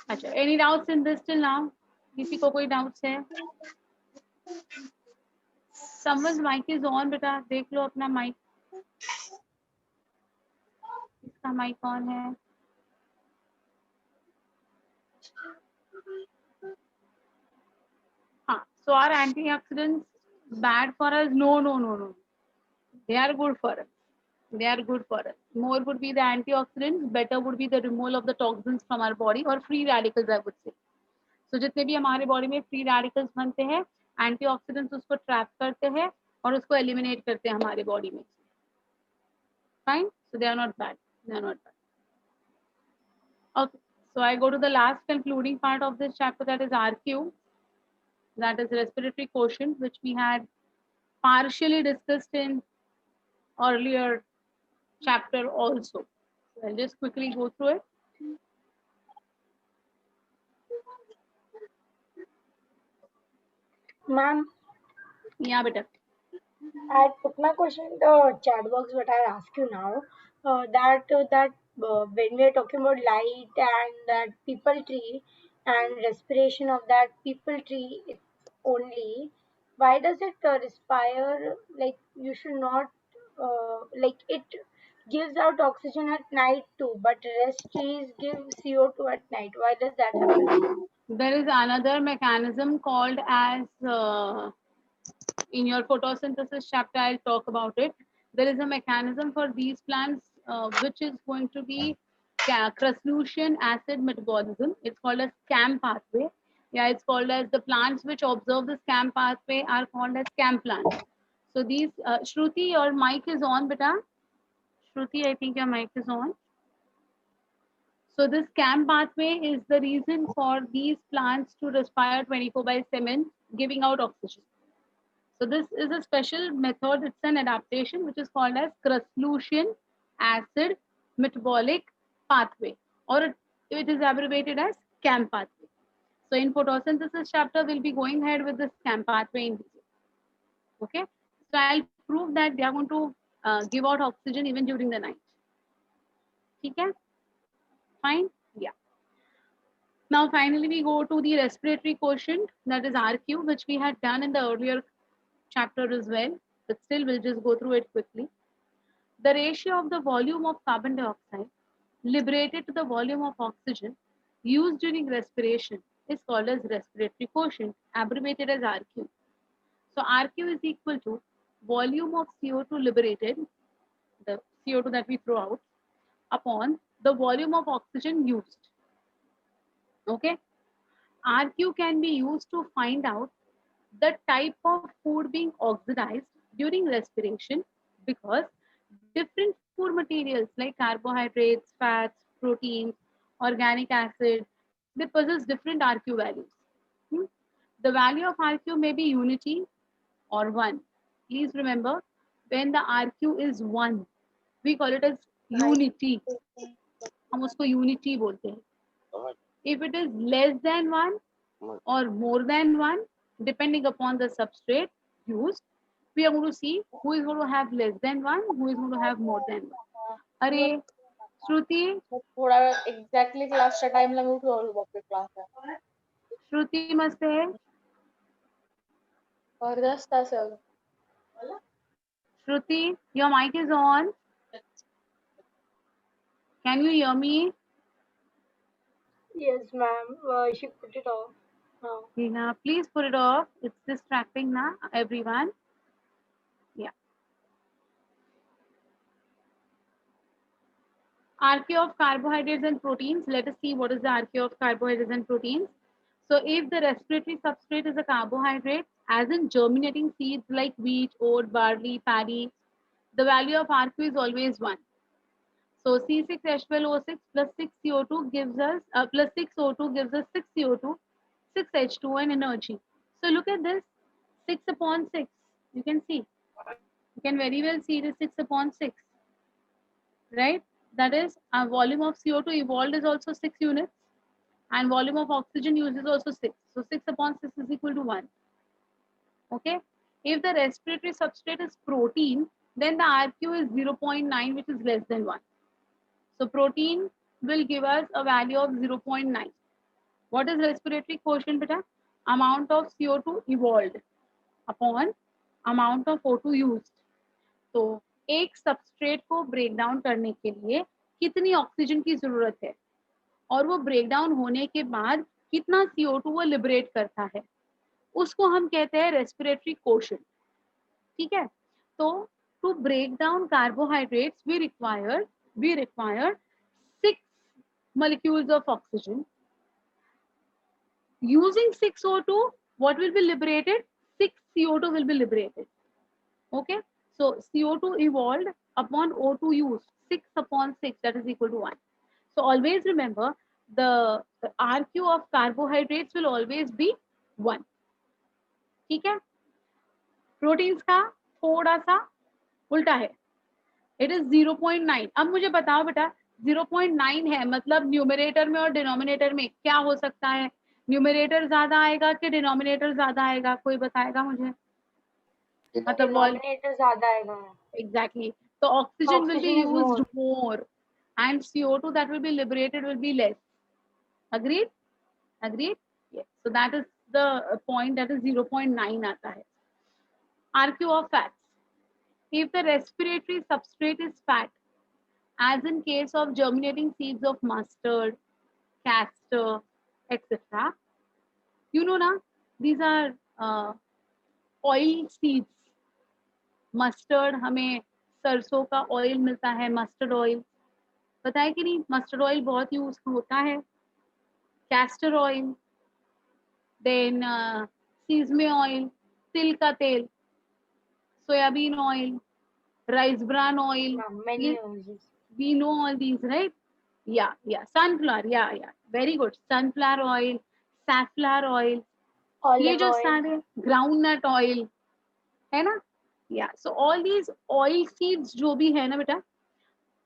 अच्छा, any doubts in this till now? किसी को कोई doubts है? Someone's mic is on, बेटा देख लो अपना mic. इसका mic on है. हाँ, so are antioxidants bad for us? No. They are good for us. They are good for us. More would be the antioxidants, better would be the removal of the toxins from our body or free radicals, I would say. So जितने भी हमारे body में free radicals बनते हैं, antioxidants उसको trap करते हैं और उसको एलिमिनेट करते हैं हमारे बॉडी में. Fine, so they are not bad. They are not bad. Okay, so I go to the last concluding part of this chapter, that is RQ, that is respiratory quotient, which we had partially discussed in earlier chapter also. So I'll just quickly go through it. Ma'am, Yeah, beta. I put my question in the chat box, but I'll ask you now. That when we are talking about light and that people tree and respiration of that people tree it's only, why does it respire? Like you should not like it gives out oxygen at night too, but rest trees give CO2 at night. Why does that happen? There is another mechanism called as in your photosynthesis chapter, I'll talk about it. There is a mechanism for these plants which is going to be crustacean acid metabolism. It's called as CAM pathway. Yeah, it's called as the plants which observe this CAM pathway are called as CAM plants. So these, Shruti, your mic is on, beta. Shruti, I think your mic is on. So this CAM pathway is the reason for these plants to respire 24/7, giving out oxygen. So this is a special method. It's an adaptation which is called as crustacean acid metabolic pathway, or it is abbreviated as CAM pathway. So in photosynthesis chapter, we'll be going ahead with this CAM pathway in detail. Okay. So I'll prove that they are going to give out oxygen even during the night. Okay. Fine. Yeah. Now finally we go to the respiratory quotient, that is RQ, which we had done in the earlier chapter as well, but still we'll just go through it quickly. The ratio of the volume of carbon dioxide liberated to the volume of oxygen used during respiration is called as respiratory quotient, abbreviated as RQ. So RQ is equal to volume of CO2 liberated, the CO2 that we throw out, upon the volume of oxygen used. Okay. RQ can be used to find out the type of food being oxidized during respiration, because different food materials like carbohydrates, fats, proteins, organic acid, they possess different RQ values. Hmm? The value of RQ may be unity or 1. Please remember, when the RQ is 1, we call it as unity. हम उसको unity बोलते हैं. If it is less than 1 or more than 1, depending upon the substrate used, we are going to see who is going to have less than 1, who is going to have more than 1. अरे श्रुति, थोड़ा exactly class चा time ला मी उठवलं बघते class ला. श्रुति मस्त है. अर्धा तास आहे. Shruti, your mic is on. Can you hear me? Yes, ma'am. She put it off now. Yeah, please put it off. It's distracting now, everyone. Yeah. RQ of carbohydrates and proteins. Let us see what is the RQ of carbohydrates and proteins. So if the respiratory substrate is a carbohydrate, as in germinating seeds like wheat, oat, barley, paddy, the value of RQ is always 1. So C6H12O6 plus 6 CO2 gives us plus 6 O2 gives us 6 CO2, 6 H2 and energy. So look at this, 6 upon 6. You can see You can very well see it is 6 upon 6, right? That is, volume of CO2 evolved is also 6 units, and volume of oxygen used is also 6. So 6 upon 6 is equal to 1. Okay. If the respiratory substrate is protein, then the RQ is 0.9, which is less than 1. So protein will give us a value of 0.9. What is respiratory quotient, beta? Amount of CO2 evolved upon amount of O2 used. तो एक substrate को break down करने के लिए कितनी oxygen की जरूरत है और वो ब्रेक डाउन होने के बाद कितना CO2 वो लिबरेट करता है, उसको हम कहते हैं रेस्पिरेटरी कोशेंट. ठीक है. तो to break down carbohydrates we require 6 molecules of oxygen. Using 6 O2, what will be liberated? 6 CO2 will be liberated. Okay. So CO2 evolved upon O2 used, 6 upon 6, that is equal to 1. So always remember the RQ of carbohydrates will always be 1. ठीक है. Proteins का थोड़ा सा उल्टा है, it is 0.9. अब मुझे बताओ बेटा, 0.9 है मतलब न्यूमरेटर में और डिनोमिनेटर में क्या हो सकता है? न्यूमरेटर ज्यादा आएगा कि डिनोमिनेटर ज्यादा आएगा? कोई बताएगा मुझे? मतलब डिनोमिनेटर ज्यादा आएगा. Exactly. So oxygen will be Oxygen is used more. more and CO2 that will be liberated will be less. Agreed? Agreed? Yes. So that is the point, that is 0.9 आता है. RQ of fats. If the respiratory substrate is fat, as in case of germinating seeds of mustard, castor, etc. You know na, these are oil seeds. Mustard, हमें सरसों का oil मिलता है, mustard oil, पता है कि नहीं? मस्टर्ड ऑयल बहुत यूज होता है. कैस्टर ऑयल, देन सीजमे ऑयल, तिल का तेल, soybean oil, rice bran oil. Many uses. We know all these, right? Yeah, sunflower, yeah, very good. Sunflower oil, safflower oil, ये Olive जो oil. सारे ग्राउंडनट ऑयल है ना, या so all these oil seeds जो भी है ना बेटा,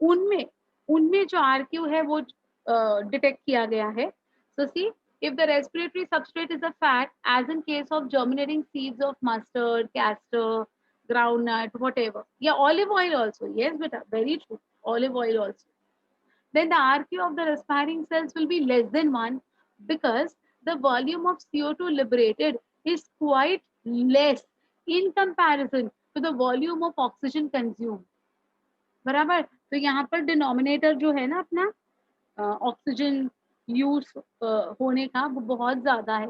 उनमें उनमें जो आरक्यू है वो डिटेक्ट किया गया है. सो सी, if the respiratory substrate is a fat, as in case of germinating seeds of mustard, castor, groundnut, whatever, yeah, olive oil also, yes beta, very true, olive oil also, then the RQ of the respiring cells will be less than 1 because the volume of CO2 liberated is quite less in comparison to the volume of oxygen consumed. बराबर. तो यहाँ पर denominator जो है ना अपना oxygen use होने का वो बहुत ज्यादा है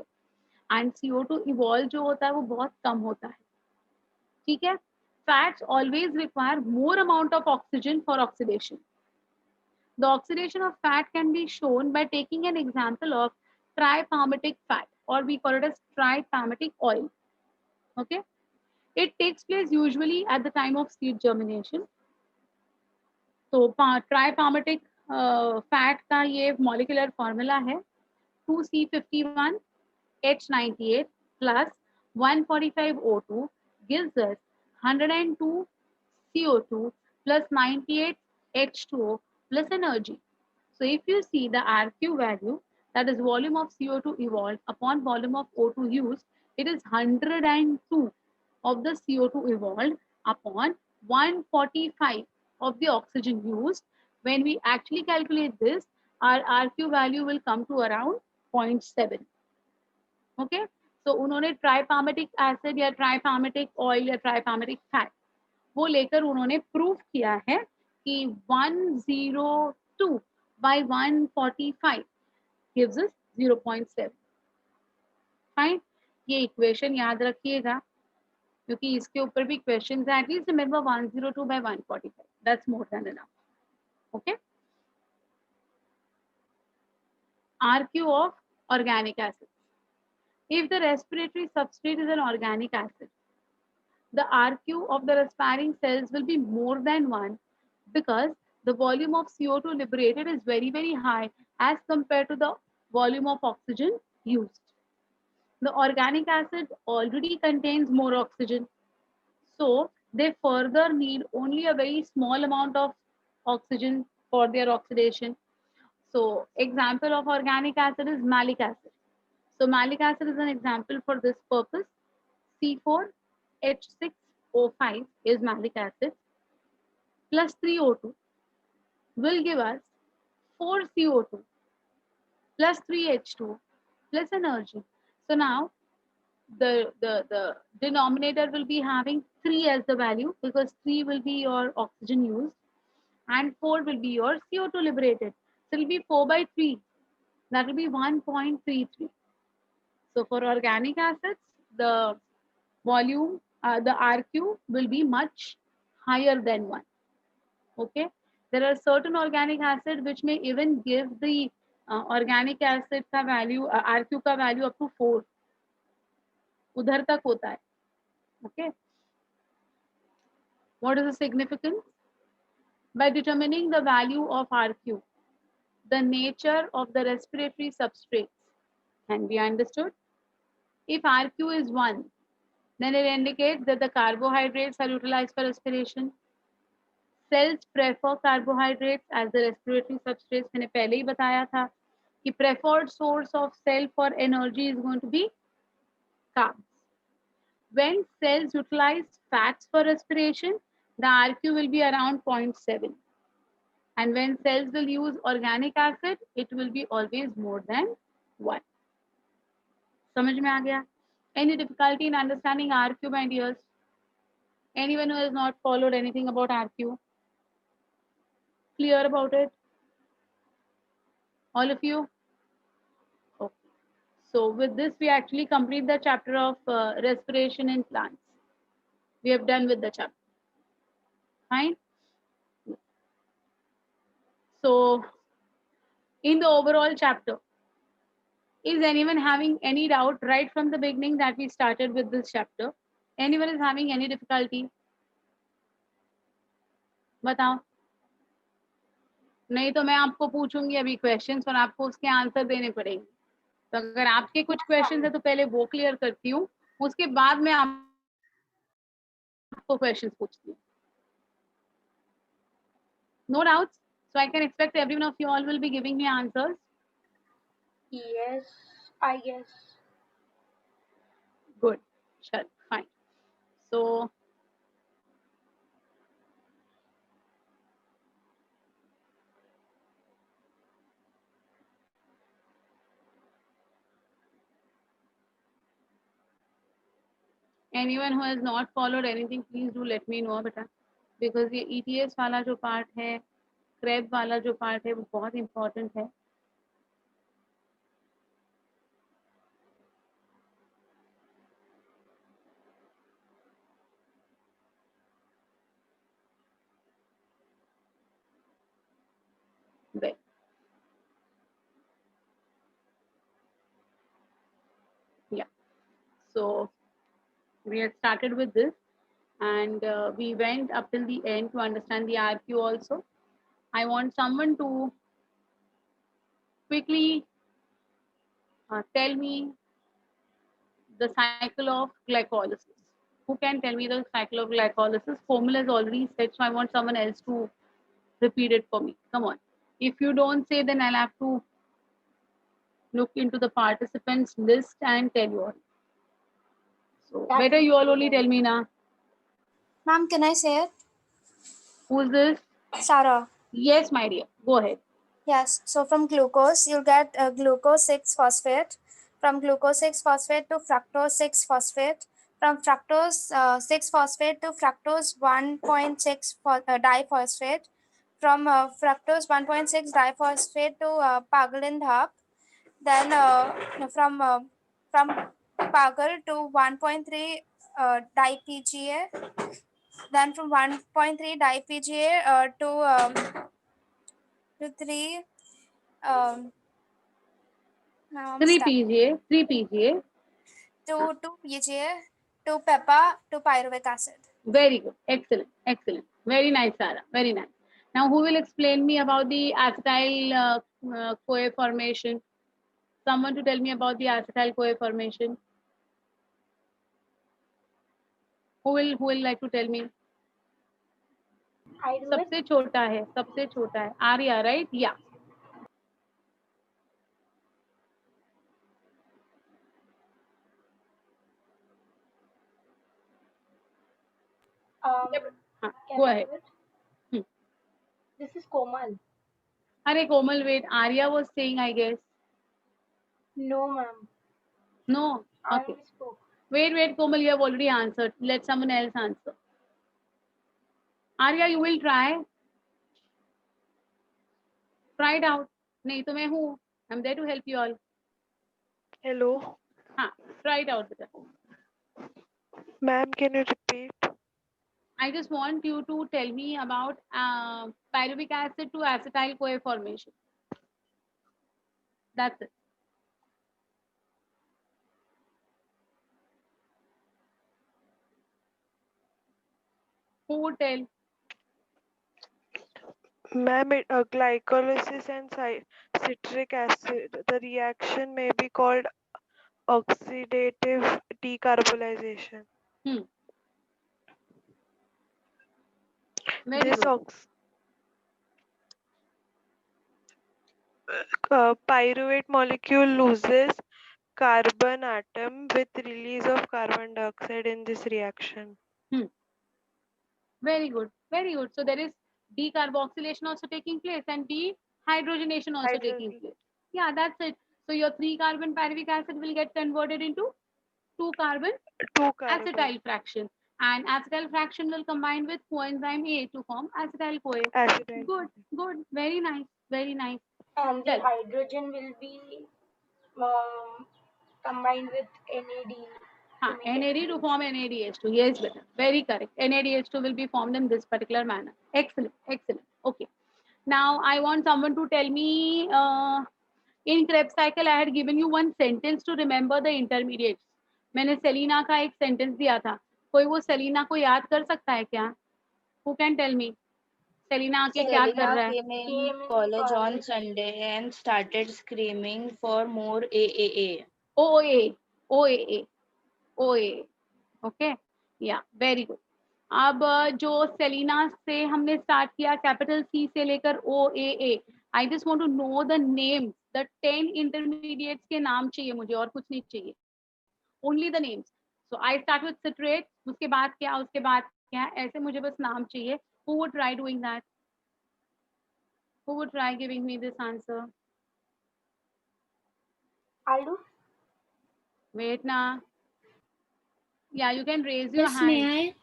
एंड CO2 इवॉल्व जो होता है वो बहुत कम होता है. ठीक है. Fats always require more amount of oxygen for oxidation. The oxidation of fat can be shown by taking an example of tripalmitic fat, or we call it as tripalmitic oil. Okay, it takes place usually at the time of seed germination. So tripalmitic fat का ये molecular formula है 2C51 H98 plus 145 O2 gives us 102 CO2 plus 98 H2O plus energy. So if you see the RQ value, that is volume of CO2 evolved upon volume of O2 used, it is 102 of the CO2 evolved upon 145 of the oxygen used. When we actually calculate this, our RQ value will come to around 0.7. Okay, so उन्होंने ट्राइपामेटिक acid या ट्राइपामेटिक oil या ट्राइपामेटिक fat वो लेकर उन्होंने prove किया है कि 102 by 145 gives us 0.7. Fine. ये इक्वेशन याद रखिएगा क्योंकि इसके ऊपर भी क्वेश्चंस हैं. At least remember 102 by 145, that's more than enough. Okay. RQ of organic acid. If the respiratory substrate is an organic acid, the RQ of the respiring cells will be more than 1 because the volume of CO2 liberated is very, very high as compared to the volume of oxygen used. The organic acid already contains more oxygen. So they further need only a very small amount of oxygen for their oxidation. So, example of organic acid is malic acid. So, malic acid is an example for this purpose. C4H6O5 is malic acid plus 3O2 will give us 4CO2 plus 3H2 plus energy. So now the denominator will be having 3 as the value because 3 will be your oxygen used and 4 will be your CO2 liberated. So it will be 4 by 3. That will be 1.33. So for organic acids, the volume, the RQ will be much higher than 1. Okay. There are certain organic acid which may even give the organic acid का value, RQ का value up to 4. उधर तक होता है. Okay. What is the significance? By determining the value of RQ, the nature of the respiratory substrates can be understood. If RQ is 1, then it indicates that the carbohydrates are utilized for respiration. Cells prefer carbohydrates as the respiratory substrates. मैंने पहले ही बताया था कि preferred source of cell for energy is going to be carbs. When cells utilize fats for respiration, the RQ will be around 0.7. And when cells will use organic acid, it will be always more than 1. समझ में आ गया? Any difficulty in understanding RQ, my dears? Anyone who has not followed anything about RQ? Clear about it? All of you? Okay. So with this, we actually complete the chapter of respiration in plants. We have done with the chapter. Fine? So in the overall chapter, is anyone having any doubt right from the beginning that we started with this chapter? Anyone is having any difficulty? बताओ. नहीं तो मैं आपको पूछूंगी अभी questions और आपको उसके आंसर देने पड़ेंगे. तो अगर आपके कुछ क्वेश्चंस है तो पहले वो क्लियर करती हूँ, उसके बाद मैं आपको क्वेश्चंस पूछती हूँ. No doubts? So I can expect every one of you all will be giving me answers. Yes, I guess. Good. Sure. Fine. So anyone who has not followed anything, please do let me know बेटा, because ये ETS वाला जो part है, crab वाला जो part है, वो बहुत इम्पोर्टेंट है. Right. Yeah. So we had started with this and we went up till the end to understand the RQ also. I want someone to quickly tell me the cycle of glycolysis. Who can tell me the cycle of glycolysis? Formula is already said, so I want someone else to repeat it for me. Come on. If you don't say, then I'll have to look into the participants list and tell you all. So That better will you all be only very tell me now. Ma'am, can I say it? Who's this? Sarah. Yes, my dear. Go ahead. Yes. So from glucose, you'll get glucose 6-phosphate. From glucose 6-phosphate to fructose 6-phosphate. From fructose 6-phosphate to fructose 1.6 diphosphate. From fructose 1.6 diphosphate to Pagal. Then from Pagal to 1.3 di-PGA. Then from 1.3 di-PGA to 3 now I'm 3 stuck. PGA, 3 PGA. To 2 PGA to PEPA to pyruvic acid. Very good. Excellent. Excellent. Very nice, Sarah. Very nice. Now, who will explain me about the acetyl CoA formation? Someone to tell me about the acetyl CoA formation? Who will like to tell me? I do it. सबसे छोटा है, सबसे छोटा है. Arya, right? Yeah. Um, हाँ, can go I ahead. do it? Hmm. This is Komal. अरे कोमल, wait. Arya was saying, I guess. No, ma'am. No. I Okay. only spoke. Wait, Komal, you have already answered. Let someone else answer. Arya, you will try. Try it out. नहीं तो मैं हूँ. I'm there to help you all. Hello, हाँ, try it out बेटा. ma'am, can you repeat? I just want you to tell me about pyruvic acid to acetyl CoA formation. That's it. Who would tell? Ma'am, glycolysis and citric acid, the reaction may be called oxidative decarbonization. Very This good. pyruvate molecule loses carbon atom with release of carbon dioxide in this reaction. Very good. Very good. So there is decarboxylation also taking place and dehydrogenation also taking place. Yeah, that's it. So your 3-carbon pyruvic acid will get converted into 2-carbon 2-carbon. acetyl fraction. And acetyl fraction will combine with coenzyme A to form acetyl CoA. Acetyl. Good. Very nice. Very nice. And the Tell. hydrogen will be combined with NAD. हाँ, NAD to form NADH2. Yes, better. Very correct. NADH2 will be formed in this particular manner. Excellent. Excellent. Okay. Now I want someone to tell me in Krebs cycle I had given you one sentence to remember the intermediates. मैंने Selina का एक sentence दिया था. कोई वो Selina को याद कर सकता है क्या? Who can tell me? Selina आके क्या कर Selena रहा है? came in Came in college on college. Sunday and started screaming for more AAA. OAA. Okay या वेरी गुड. अब जो सेलिना से हमने स्टार्ट किया कैपिटल सी से लेकर OAA. I just want to know the names, the 10 intermediates के नाम चाहिए मुझे और कुछ नहीं चाहिए. Only the names. So I start with citrate, उसके बाद क्या, ऐसे मुझे बस नाम चाहिए. Who would try doing that? Who would try giving me this answer? I'll do. Wait ना. Yeah, you can raise your Miss hand. Neha.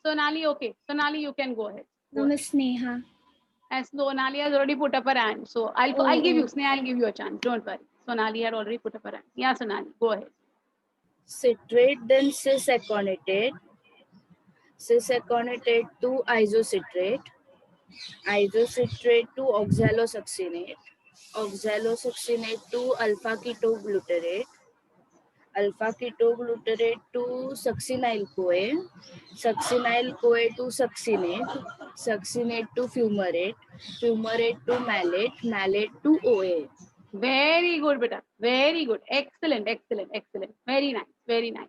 Sonali, okay. Sonali, you can go ahead. No, Miss Neha. As Sonali has already put up her hand, so I'll give you, Sneha, I'll give you a chance. Don't worry. Sonali had already put up her hand. Yeah, Sonali, go ahead. Citrate, then cis-aconitate, cis-aconitate to isocitrate, isocitrate to oxalosuccinate, oxalosuccinate to alpha-ketoglutarate, alpha-ketoglutarate to succinyl-CoA, succinyl-CoA to succinate, succinate to fumarate, fumarate to malate, malate to OA. Very good, beta. Very good. Excellent. Very nice.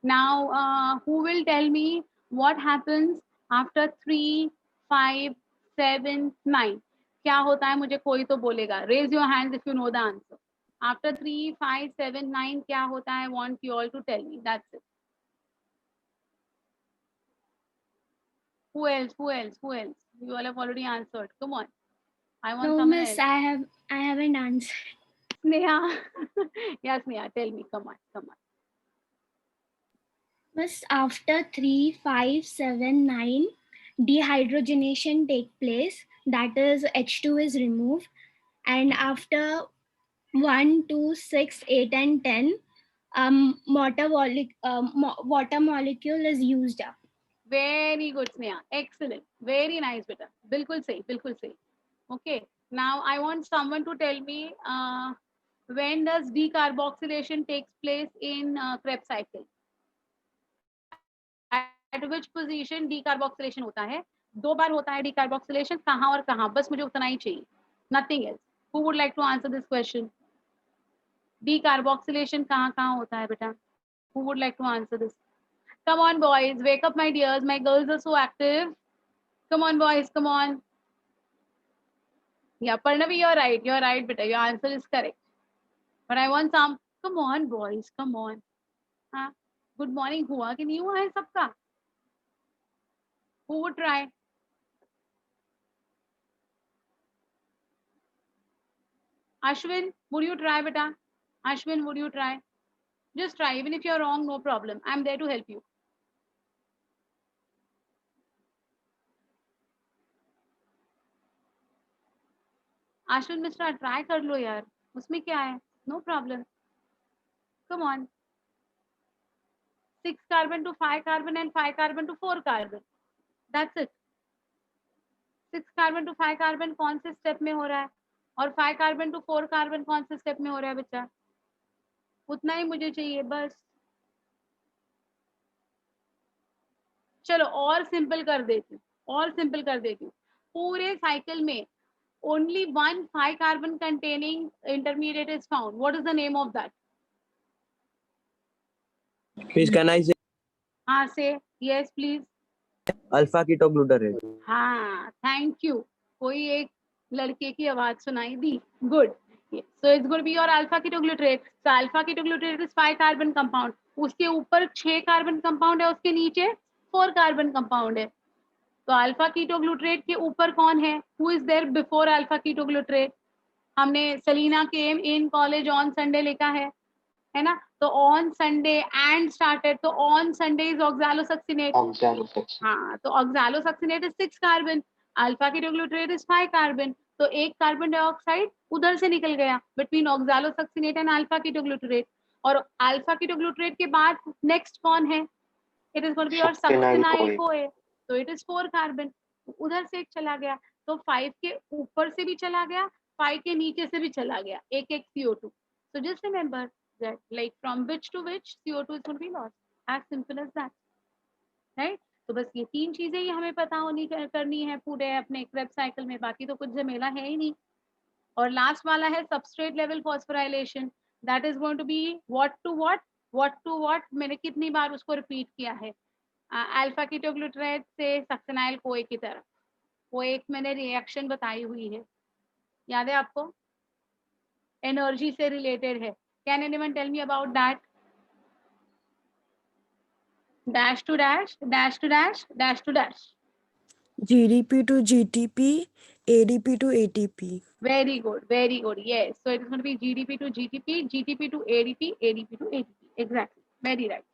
Now, who will tell me what happens after 3, 5, 7, 9? क्या होता है मुझे कोई तो बोलेगा. Raise your hands if you know the answer. After 3, 5, 7, 9 क्या होता है? I want you all to tell me. That's it. Who else? You all have already answered. Come on. I want someone Miss, else. I haven't answered. Sneha. Yes, Sneha, tell me. Come on. Miss, after 3, 5, 7, 9, dehydrogenation take place. That is, H2 is removed. And after 1, 2, 6, 8, and 10, water molecule is used up. Very good, Sneha. Excellent. Very nice, beta. बिल्कुल सही. Okay. Now I want someone to tell me when does decarboxylation takes place in Krebs cycle? At which position decarboxylation होता है? 2 बार होता है decarboxylation. कहाँ और कहाँ? बस मुझे उतना ही चाहिए. Nothing else. Who would like to answer this question? Decarboxylation कहाँ होता है बेटा? Who would like to answer this? Come on, boys, wake up, my dears. My girls are so active. Come on, boys, come on. Yeah, Parnavi, you're right, beta. Your answer is correct. But I want some. Come on, boys, come on. हाँ, good morning हुआ कि नहीं हुआ है सबका? Who would try? Ashwin, would you try, beta? Ashwin, would you try? Just try. Even if you're wrong, no problem. I'm there to help you. Ashwin Mishra try कर लो यार, उसमें क्या है? No problem. Come on. 6 carbon to 5 carbon and 5 carbon to 4 carbon. That's it. 6 carbon to 5 carbon कौन से step में हो रहा है और 5 carbon to 4 carbon कौन से स्टेप में हो रहा है बच्चा? उतना ही मुझे चाहिए बस. चलो और सिंपल कर देती हूँ. पूरे साइकिल में only one 5 carbon containing intermediate is found. What is the name of that? Please, can I say हाँ, say yes please. alpha ketoglutarate? हाँ, thank you. कोई एक लड़के की आवाज सुनाई दी. Good. Yes. So it's going to be your alpha ketoglutarate. So alpha ketoglutarate is 5 carbon compound. उसके ऊपर 6 कार्बन कंपाउंड है, उसके नीचे 4 कार्बन कंपाउंड है. तो अल्फा कीटोग्लूटरेट के ऊपर कौन है? Who is there before alpha ketoglutarate? हमने Selina came in college on Sunday लिखा है ना? तो ऑन संडे एंड स्टार्टेड, तो ऑन संडे इज ऑक्सैलोसक्सिनेट. हाँ, तो oxalosuccinate is 6 carbon, alpha ketoglutarate is 5 carbon. तो एक कार्बन डाइऑक्साइड उधर से निकल गया between oxalosuccinate and alpha ketoglutarate. और अल्फा कीटोग्लूटरेट के बाद नेक्स्ट कौन है? It is going to be your succinyl कोए. तो इट इज 4 कार्बन. उधर से एक चला गया, तो 5 के ऊपर से भी चला गया, 5 के नीचे से भी चला गया, एक एक CO2. So just remember that like from which to which CO2 is going to be lost. As simple as that. Right? तो बस ये 3 चीजें ही हमें पता होनी करनी है पूरे अपने क्रेब्स साइकिल में, बाकी तो कुछ झमेला है ही नहीं. और लास्ट वाला है substrate level phosphorylation. That is going to be what to what. मैंने कितनी बार उसको रिपीट किया है? अल्फा कीटोग्लूटरेट से सक्सिनाइल कोए की तरफ. वो एक मैंने रिएक्शन बताई हुई है, याद है आपको? एनर्जी से रिलेटेड है. Can anyone tell me about that? Dash to dash, dash to dash, dash to dash. GDP to GTP, ADP to ATP. Very good, yes. So it is going to be GDP to GTP, GTP to ADP, ADP to ATP. Exactly, very right.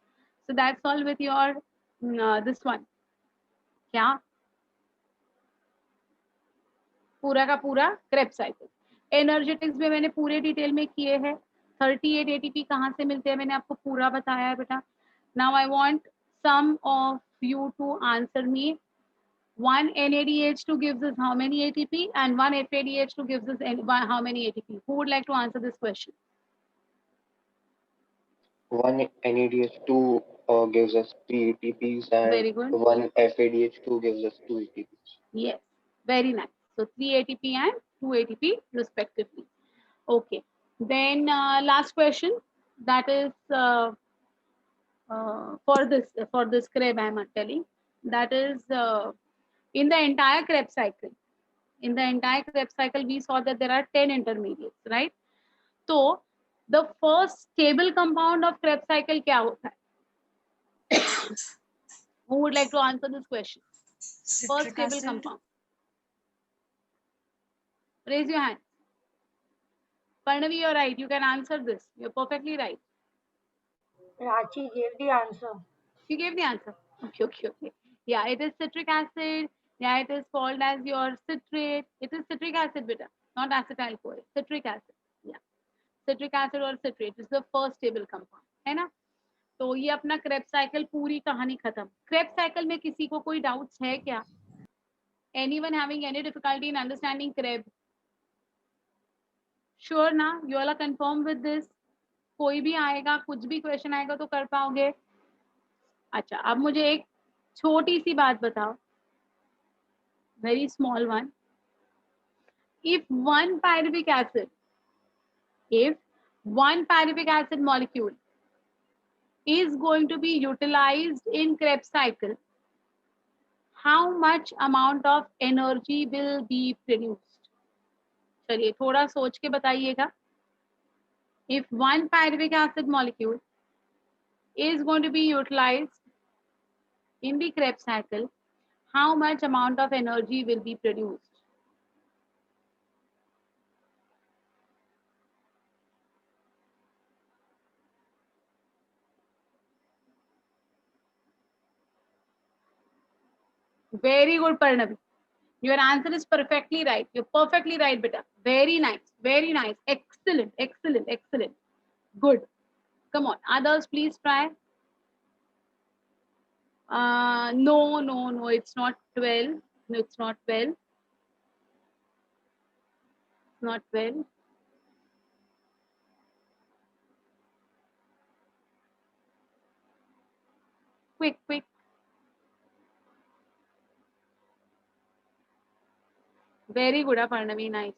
So that's all with your this one. क्या? पूरा का पूरा Krebs cycle. Energetics में मैंने पूरे detail में किए हैं. 38 ATP कहाँ से मिलते हैं मैंने आपको पूरा बताया है बेटा. Now I want some of you to answer me. One NADH2 gives us how many ATP and one FADH2 gives us how many ATP? Who would like to answer this question? One NADH2 gives us 3 ATPs and Very good. one FADH2 gives us 2 ATPs. Yes, very nice. So 3 ATP and 2 ATP respectively. Okay. Then last question, that is for this Krebs I am telling, that is in the entire Krebs cycle. In the entire Krebs cycle, we saw that there are 10 intermediates, right? So the first stable compound of Krebs cycle क्या होता है? Who would like to answer this question? First stable compound. Raise your hand. Parnavi, you're right. You can answer this. You're perfectly right. Rachi gave the answer. You gave the answer. Okay. Yeah, it is citric acid. Yeah, it is called as your citrate. It is citric acid, beta, not acetyl CoA. Citric acid. Yeah, citric acid or citrate is the first stable compound, है ना? तो ये अपना Krebs cycle पूरी कहानी खत्म. Krebs cycle में किसी को कोई डाउट्स है क्या? Anyone having any difficulty in understanding Krebs? Sure ना? You all are confirmed with this? कोई भी आएगा, कुछ भी क्वेश्चन आएगा तो कर पाओगे? अच्छा, अब मुझे एक छोटी सी बात बताओ. Very small one. If one pyruvic acid molecule is going to be utilized in Krebs cycle, how much amount of energy will be produced? चलिए थोड़ा सोच के बताइएगा. If one pyruvic acid molecule is going to be utilized in the Krebs cycle, how much amount of energy will be produced? Very good, Parnavi. Your answer is perfectly right. You're perfectly right, beta. Very nice. Very nice. Excellent. Excellent. Excellent. Good. Come on. Others, please try. No, no, no. It's not 12. No, it's not 12. Not 12. Quick, quick. Very good, Parnavi. Nice.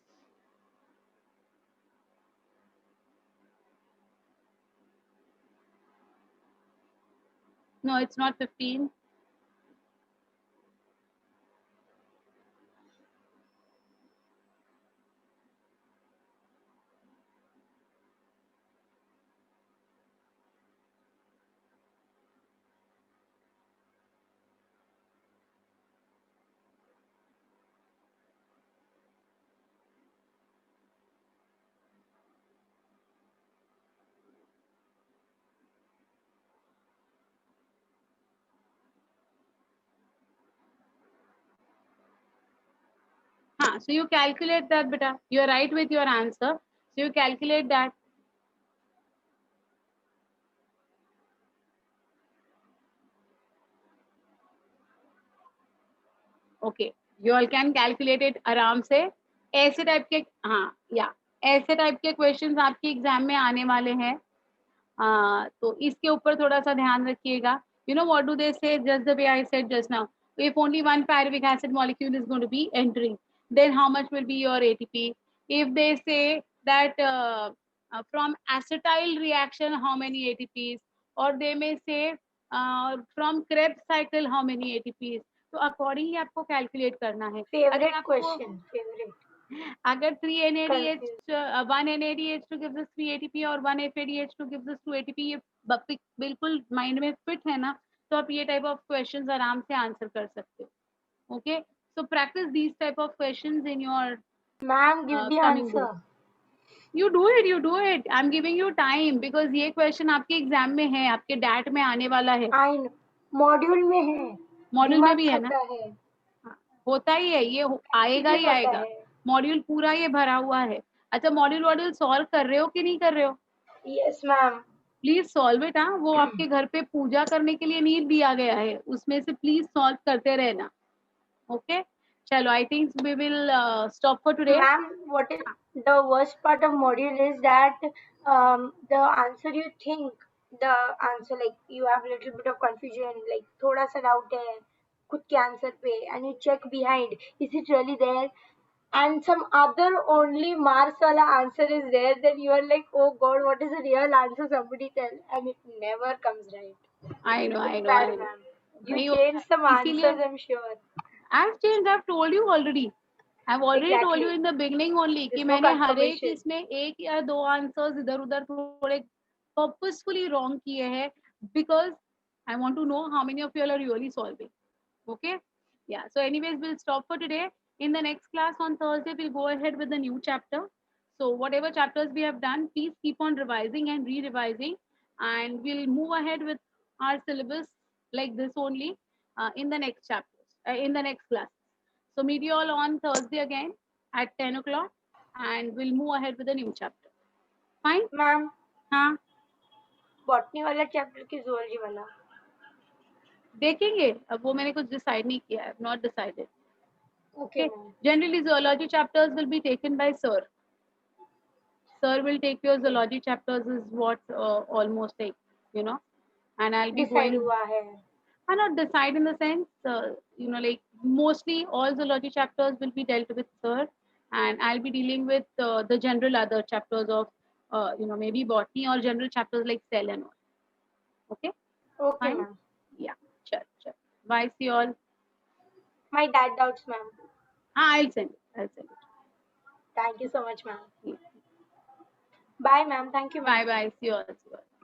No, it's not 15. So you calculate that, beta. You are right with your answer. So you calculate that. Okay, you all can calculate it आराम से. ऐसे type के या ऐसे type के questions आपके exam में आने वाले हैं. तो इसके ऊपर थोड़ा सा ध्यान रखिएगा. You know what do they say? Just the way I said just now. If only one pyruvic acid molecule is going to be entering, then how much will be your ATP? If they say that from acetyl reaction, how many ATPs? Or they may say from Krebs cycle, how many ATPs? तो according ही आपको calculate करना है. Favorite question. Favorite. अगर 3 NADH 1 NADH2 gives us 3 ATP और 1 FADH2 gives us 2 ATP, ये बिल्कुल mind में fit है ना, तो आप ये टाइप ऑफ क्वेश्चंस आराम से आंसर कर सकते हो. Okay, so practice these type of questions in your Ma'am, give the answer. You do it, you do it. I'm giving you time because ये क्वेश्चन आपके एग्जाम में है, आपके डैट में आने वाला है. मॉड्यूल में है, मॉड्यूल में भी है ना, है. होता ही है, ये आएगा ही आएगा. मॉड्यूल पूरा ये भरा हुआ है. अच्छा, मॉड्यूल सॉल्व कर रहे हो कि नहीं कर रहे हो? Yes ma'am. Please solve it. वो आपके घर पे पूजा करने के लिए नहीं दिया गया है, उसमें से प्लीज सॉल्व करते रहना. ओके, चलो, I think we will stop for today. Ma'am, what is the worst part of module is that the answer you think the answer, like you have a little bit of confusion, like थोड़ा सा doubt है खुद के answer पे, and you check behind, is it really there, and some other only marks wala answer is there, then you are like, oh god, what is the real answer, somebody tell, and it never comes right. I know. You changed some answers, I'm sure. I've changed. I've told you already. I've already told you in the beginning only कि मैंने हर एक इसमें एक या दो answers इधर उधर थोड़े purposefully wrong किए हैं, because I want to know how many of you are really solving. Okay? Yeah. So anyways, we'll stop for today. In the next class on Thursday, we'll go ahead with the new chapter. So whatever chapters we have done, please keep on revising and re-revising, and we'll move ahead with our syllabus like this only in the next chapters, in the next class. So meet you all on Thursday again at 10 o'clock, and we'll move ahead with the new chapter. Fine? Ma'am. हाँ. Botany वाला chapter की zoology वाला देखेंगे. अब वो मैंने कुछ decide नहीं किया है. Not decided. Okay. Generally, zoology chapters will be taken by sir. Sir will take your zoology chapters is what almost like, you know, and I'll be decide going. हुआ है. Not decide in the sense, you know, like mostly all zoology chapters will be dealt with sir, and I'll be dealing with the general other chapters of, you know, maybe botany or general chapters like cell and all. Okay. Okay, ma'am. Yeah. Sure. Bye. See you all. My dad doubts, ma'am. I'll send it. I'll send it. Thank you so much, ma'am. Yeah. Bye, ma'am. Thank you, ma'am. Bye bye. See you all. See you all.